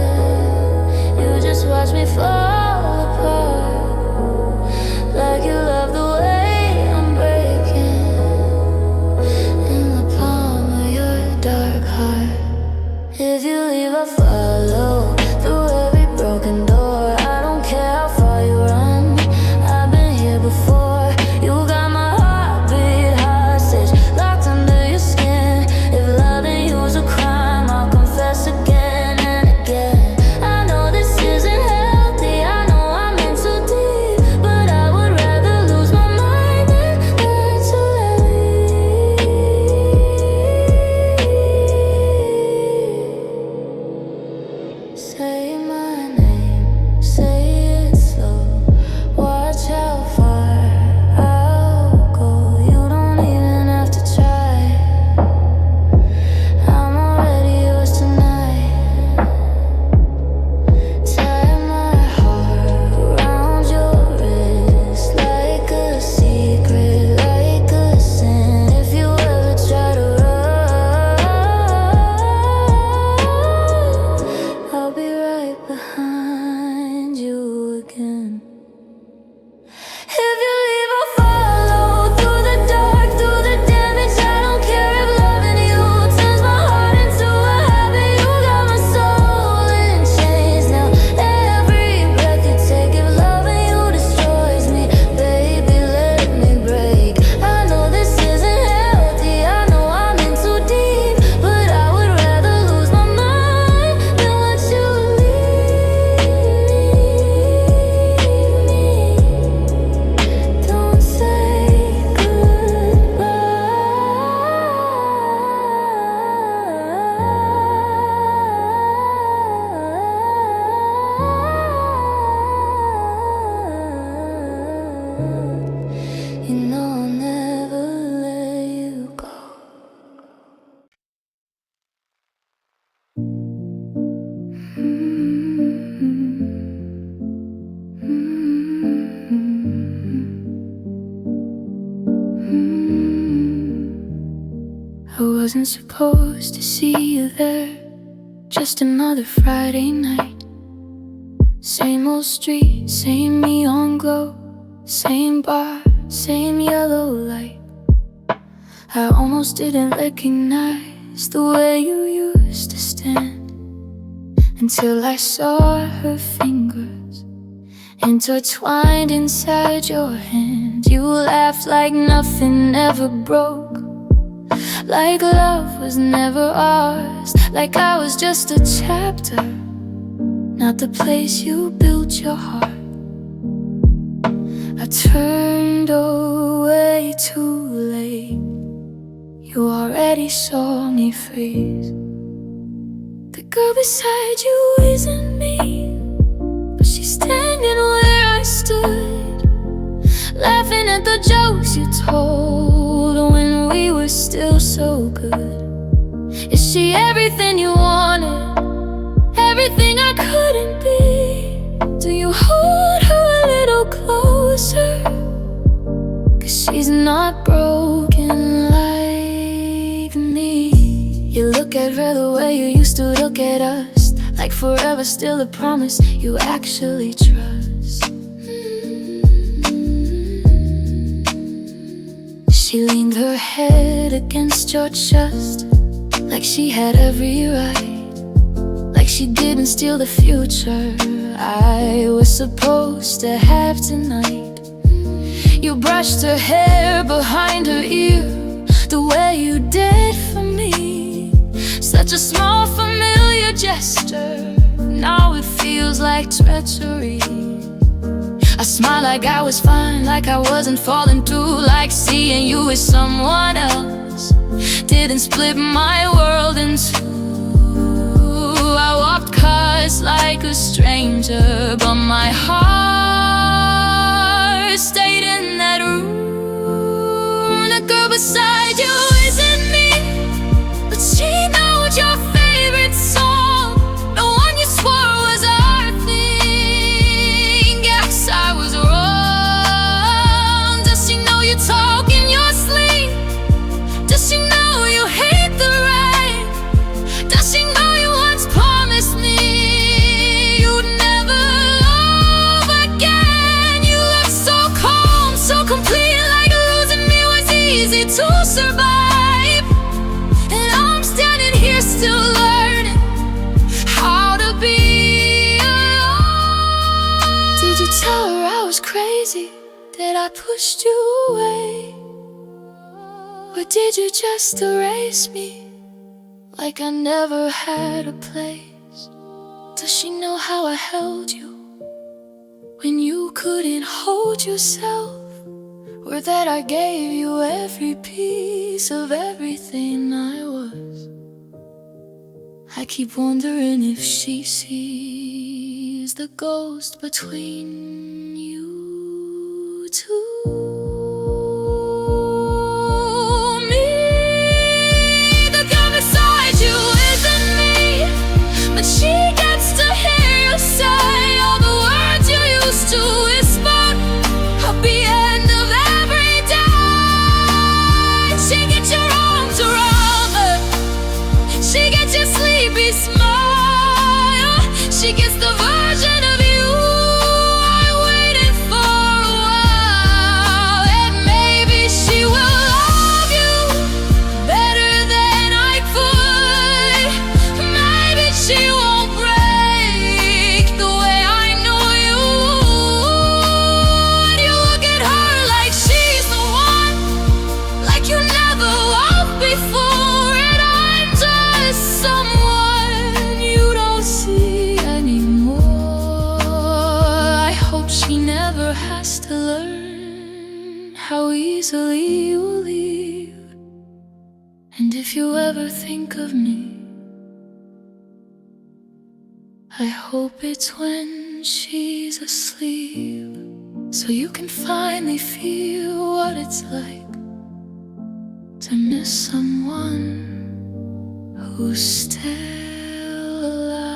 You just watch me fall apart, like you love the way I'm breaking in the palm of your dark heart. If you leave, I'll follow through every broken door. I don't care how far you run, I've been here before. You got my heartbeat hostage, locked under your skin. If loving you's a crime, I'll confess again and again. I know this isn't healthy, I know I'm in too deep, but I would rather lose my mind than let you leave. wasn't supposed to see you there. Just another Friday night. Same old street, same neon glow, same bar, same yellow light. I almost didn't recognize the way you used to stand, until I saw her fingers intertwined inside your hand. You laughed like nothing ever broke, like love was never ours, like I was just a chapter, not the place you built your heart. I turned away too late. You already saw me freeze. The girl beside you isn't me, but she's standing where I stood, laughing at the jokes you told when we were still so good. Is she everything you wanted? Everything I couldn't be? Do you hold her a little closer? 'Cause she's not broken like me. You look at her the way you used to look at us, like forever still a promise you actually trust. She leaned her head against your chest, like she had every right, like she didn't steal the future I was supposed to have tonight. You brushed her hair behind her ear, the way you did for me. Such a small familiar gesture, now it feels like treachery. I smile like I was fine, like I wasn't falling through, like seeing you with someone else didn't split my world in two. I walked cars like a stranger, but my heart stayed in that room. The girl beside you isn't me, but she knows your favorite song, the one you swore was our thing. Yes, I was wrong. Does she know you talk in your sleep? Does she know you hate the rain? Does she know you once promised me you'd never love again? You look so calm, so complete, like losing me was easy to survive. And I'm standing here still learning how to be alone. Did you tell her I was crazy, that I pushed you away? Or did you just erase me, like I never had a place? Does she know how I held you when you couldn't hold yourself? Or that I gave you every piece of everything I was? I keep wondering if she sees the ghost between you two. She gets to hear you say all the words you used to whisper at the end of every day. She gets your arms around her, she gets your sleepy smile, she gets the version of you I waited for a while. And maybe she will love you better than I could. Maybe she will to learn how easily you leave. And if you ever think of me, I hope it's when she's asleep, so you can finally feel what it's like to miss someone who's still alive.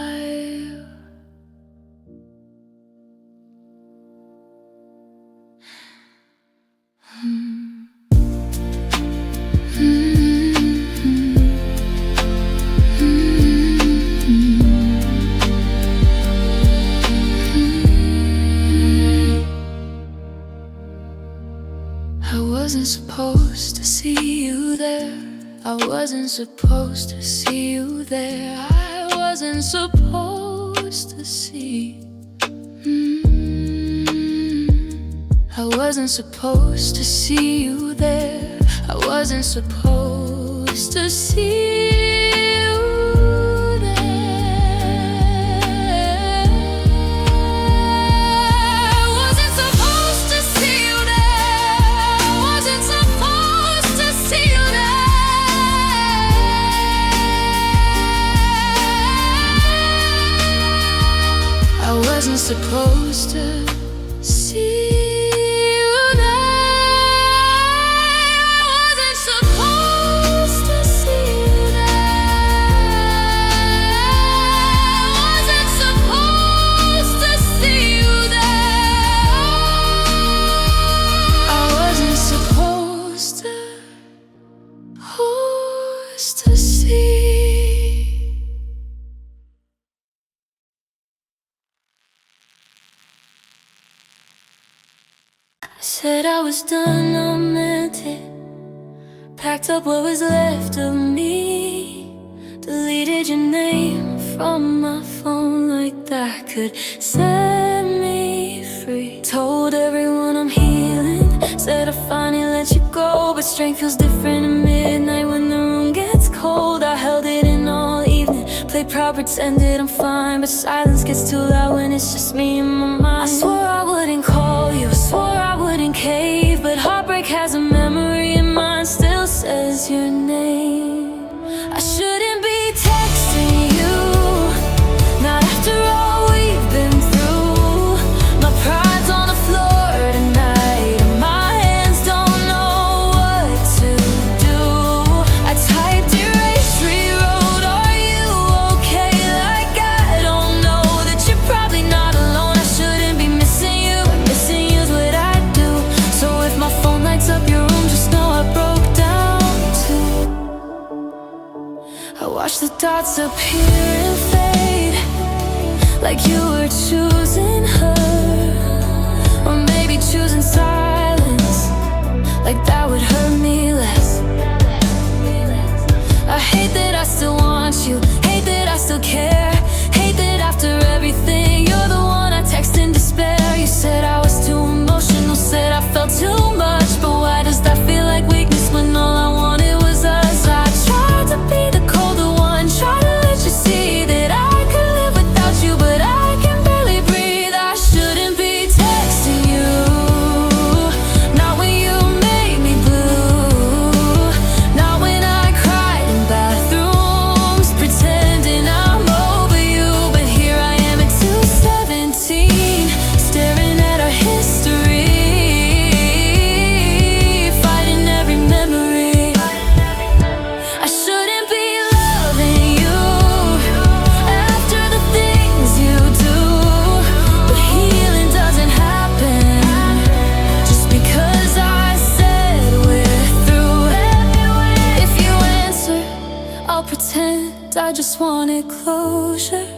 I wasn't supposed to see you there. I wasn't supposed to see. I wasn't supposed to see you there. I wasn't supposed to see you there. I wasn't supposed to see you there. I wasn't supposed to see you there. I wasn't supposed to see. To see. I said I was done, I meant it. Packed up what was left of me. Deleted your name from my phone like that could set me free. Told everyone I'm healing. Said I finally let you go, but strength feels different at midnight when the room gets cold. I held it in all evening, played proud, pretended I'm fine, but silence gets too loud when it's just me and my mind. I swore I wouldn't call you, swore I wouldn't cave, but heartbreak has a memory and mine still says your name. I shouldn't be texting you, not after all we've been through. My pride's on the floor tonight, and my hands don't know what to do. I typed, erased, rewrote, are you okay? Like I don't know that you're probably not alone. I shouldn't be missing you, but missing you's what I do. So if my phone lights up your room, just know I broke down too. I watch the dots appear and fade, like you were choosing her, or maybe choosing silence, like that would hurt me less. I hate that I still want you, hate that I still care, hate that after everything you're the one I text in despair. You said I was too emotional, said I felt too much, but why does that feel like weakness when all I wanted was us? I tried to be the colder one, tried to let you see that I could live without you, but I can barely breathe. I shouldn't be texting you, not when you made me blue, not when I cried in bathrooms, pretending I'm over you. But here I am at 2:17, staring at our history, fighting every memory. I shouldn't be loving you after the things you do, but healing doesn't happen just because I said we're through. If you answer, I'll pretend I just wanted closure.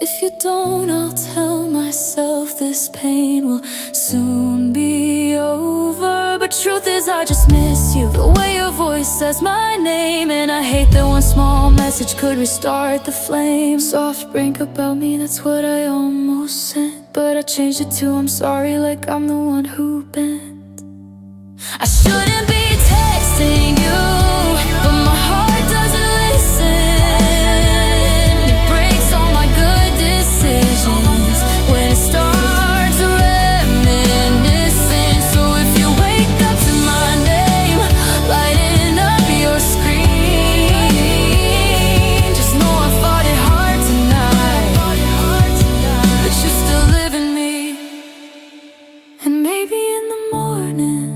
If you don't, I'll tell myself this pain will soon be over. But truth is, I just miss you, the way your voice says my name, and I hate that one small message could restart the flame. Soft brink about me, that's what I almost sent, but I changed it to I'm sorry, like I'm the one who bent. I shouldn't be texting you, but my heart doesn't listen. It breaks all my good decisions when it starts reminiscing. So if you wake up to my name lighting up your screen, just know I fought it hard tonight, but you still live in me. And maybe in the morning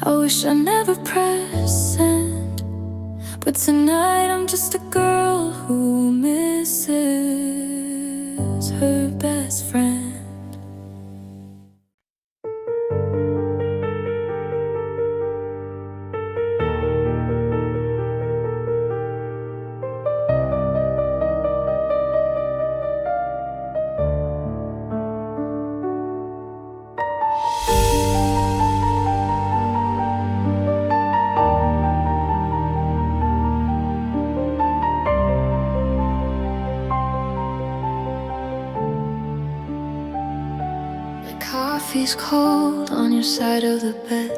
I wish I never pressed coffee's cold on your side of the bed.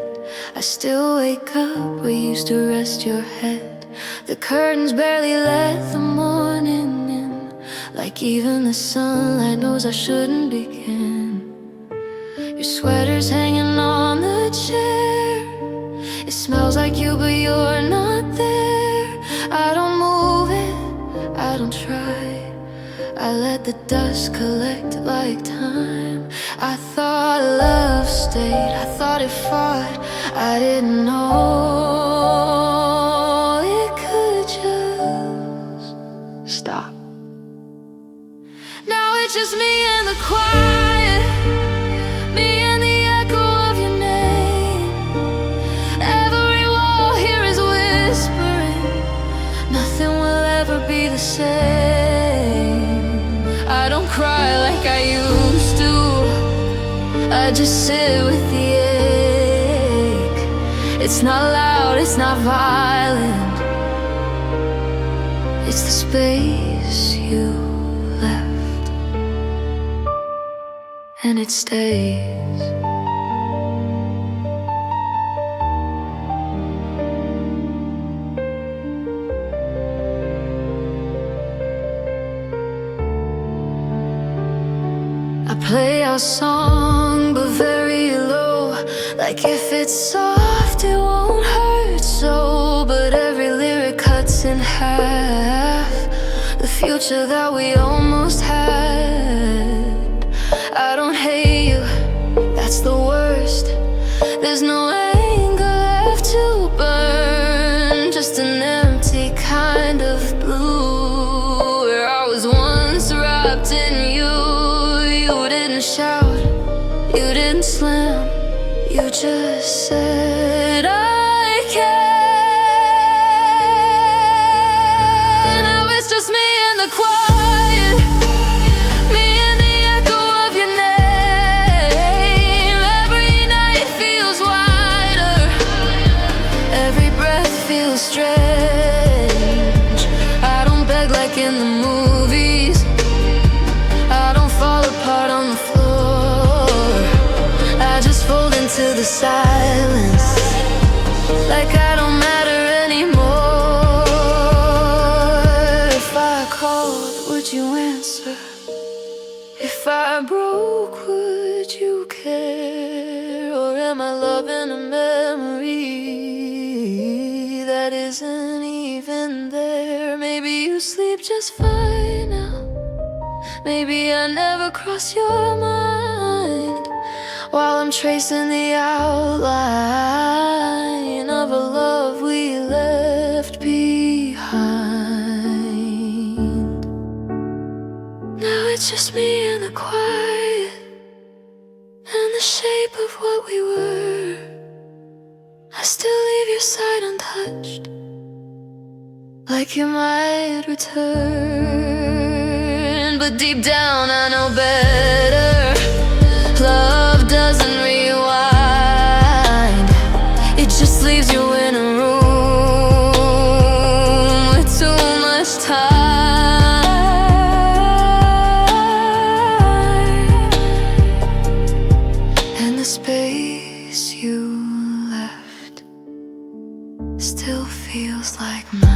I still wake up where you used to rest your head. The curtains barely let the morning in, like even the sunlight knows I shouldn't begin. Your sweater's hanging on the chair. It smells like you, but you're not there. I don't move it, I don't try. I let the dust collect like time. I thought love stayed, I thought it fought. I didn't know it could just stop. Now it's just me and the quiet, me and the echo of your name. Every wall here is whispering, nothing will ever be the same. I don't cry like I used to, I just sit with the ache. It's not loud, it's not violent, it's the space you left, and it stays. I play our song, but very low, like if it's soft it won't hurt so. But every lyric cuts in half the future that we almost had. I don't hate you, that's the worst. There's no anger left to burn, just an empty kind of blue, where I was once wrapped in you. You didn't shout, you didn't slam, you just said I can. Now it's just me and the quiet, me and the echo of your name. Every night feels wider, every breath feels strange. I don't beg like in the movies, I don't fall apart on the floor. I just fold into the silence, like I don't matter anymore. If I called, would you answer? If I broke, would you care? Or am I loving a memory that isn't even there? Maybe you sleep just fine now, maybe I never cross your mind, while I'm tracing the outline of a love we left behind. Now it's just me and the quiet, and the shape of what we were. I still leave your side untouched, like you might return. But deep down I know better. Love doesn't rewind, it just leaves you in a room with too much time. And the space you left still feels like mine.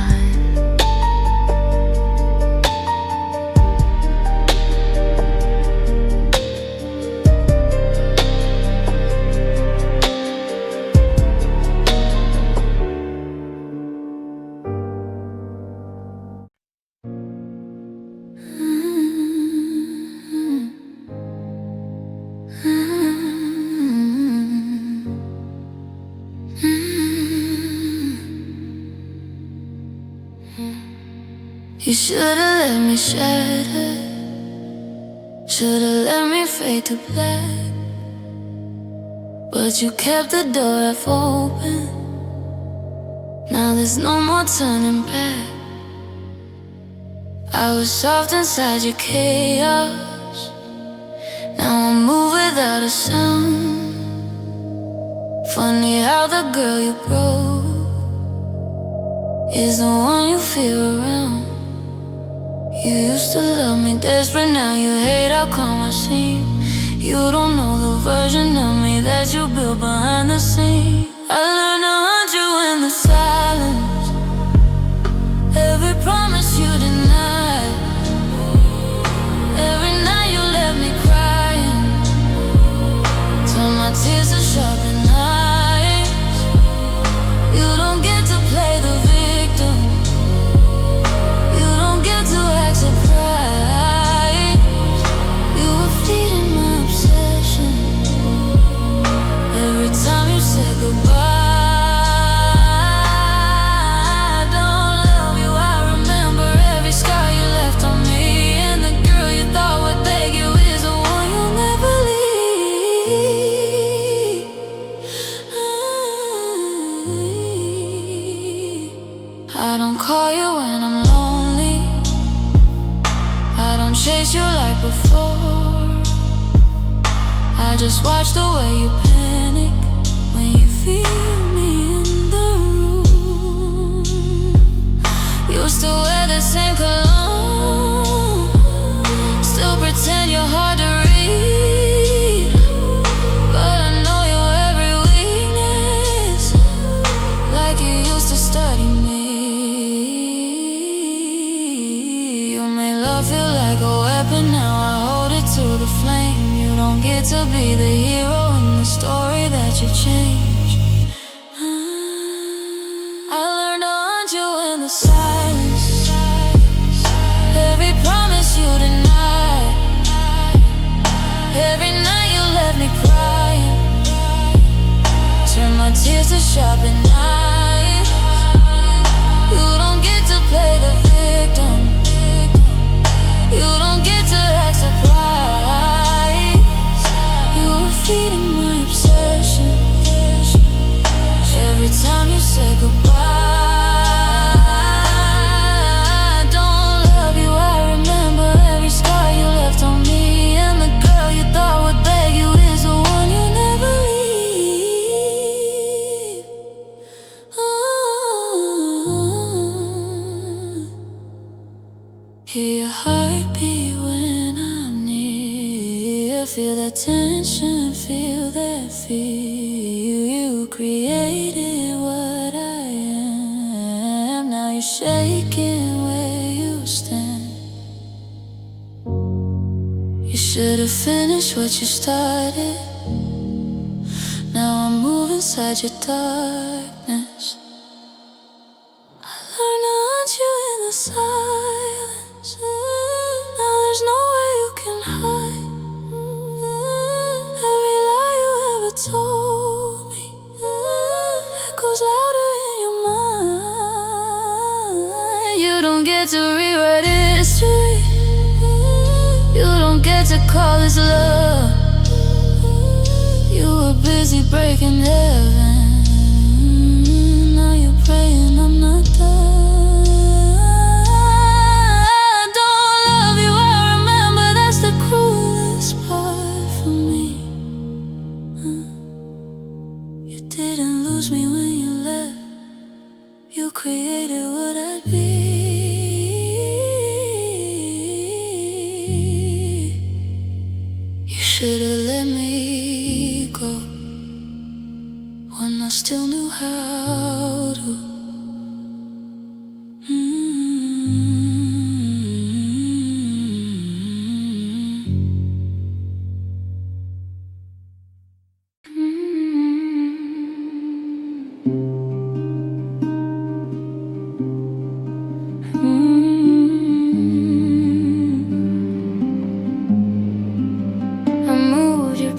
You should've let me shed it, should've let me fade to black, but you kept the door half open. Now there's no more turning back. I was soft inside your chaos, now I move without a sound. Funny how the girl you broke is the one you feel around. You used to love me desperate, now you hate how calm I seem. You don't know the version of me that you built behind the scenes. I learned to hunt you in the silence, every promise you denied, every night you left me crying, turn my tears to sharpen knives. You don't get to play the victim, you don't get to act surprised. You were feeding my obsession every time you said goodbye. I don't call you when I'm lonely, I don't chase you like before. I just watch the way you panic when you feel me in the room. You still wear the same cologne, still pretend you're hard to read, but I know your every weakness, like you used to study me. Feel like a weapon, now I hold it to the flame. You don't get to be the hero in the story that you changed. I learned to hunt you in the silence, every promise you denied, every night you left me crying, turn my tears to sharpen knives. You don't get to play the victim, you don't get to act surprised. You were feeding my obsession every time you said goodbye. I don't love you, I remember every scar you left on me, and the girl you thought would beg you is the one you never leave. Hear your heartbeat when I'm near, feel that tension, feel that fear. You created what I am, now you're shaking where you stand. You should've finished what you started, now I move inside your darkness. I learned to hunt you in the silence, now there's nowhere you can hide. Every lie you ever told me echoes louder in your mind. You don't get to rewrite history, you don't get to call this love. You were busy breaking heaven, now you're praying I'm not done. Didn't lose me when you left, you created what I'd be. You should've let me go when I still knew how to.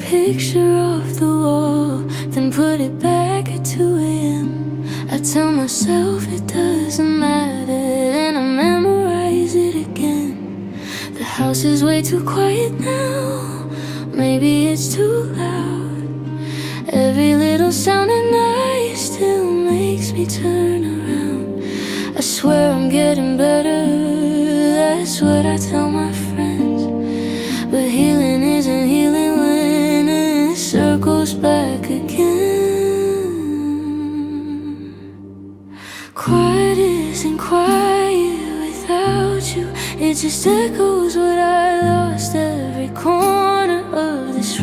Picture off the wall, then put it back at 2 a.m. I tell myself it doesn't matter, and I memorize it again. The house is way too quiet now, maybe it's too loud. Every little sound at night still makes me turn around. I swear I'm getting better, that's what I tell my friends. But healing isn't healing when it circles back again. Quiet isn't quiet without you, it just echoes what I lost. Every corner of this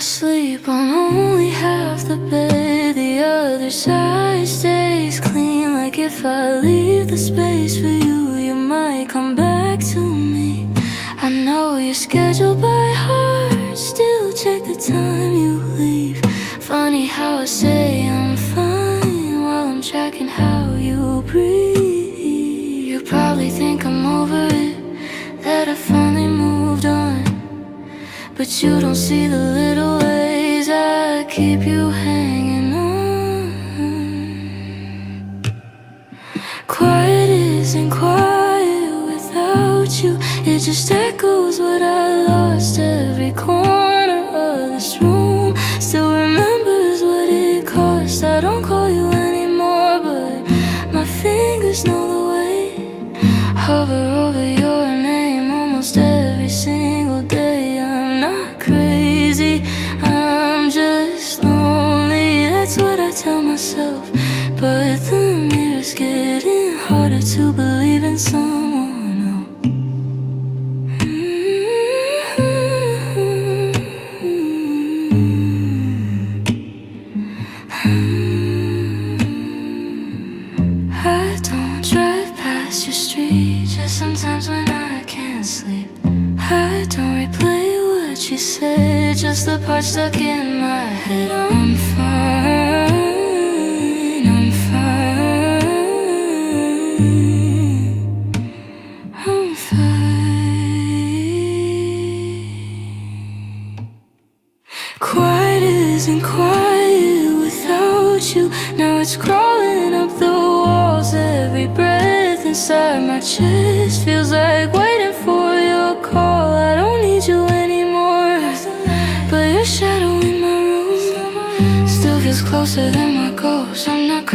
sleep on only half the bed, the other side stays clean. Like if I leave the space for you, you might come back to me. I know you're scheduled by heart, still check the time you leave. Funny how I say I'm fine while I'm tracking how you breathe. You probably think I'm over it, that I finally moved on, but you don't see the little ways I keep you hanging on. Quiet isn't quiet without you. It just echoes what I lost. Every corner of this room still remembers what it cost. I don't call you anymore, but my fingers know the way. Hover over your name almost every single day. I'm not crazy, I'm just lonely. That's what I tell myself, but the mirror's getting harder to believe in someone else. I don't drive past your street, just sometimes when I can't sleep. I don't replay what you said, just the parts stuck in my head. I'm fine, I'm fine, I'm fine. Quiet isn't quiet without you. Now it's crawling up the walls. Every breath inside my chest feels like waiting for your call. I don't need you anymore, but your shadow in my room still feels closer than my ghost. I'm not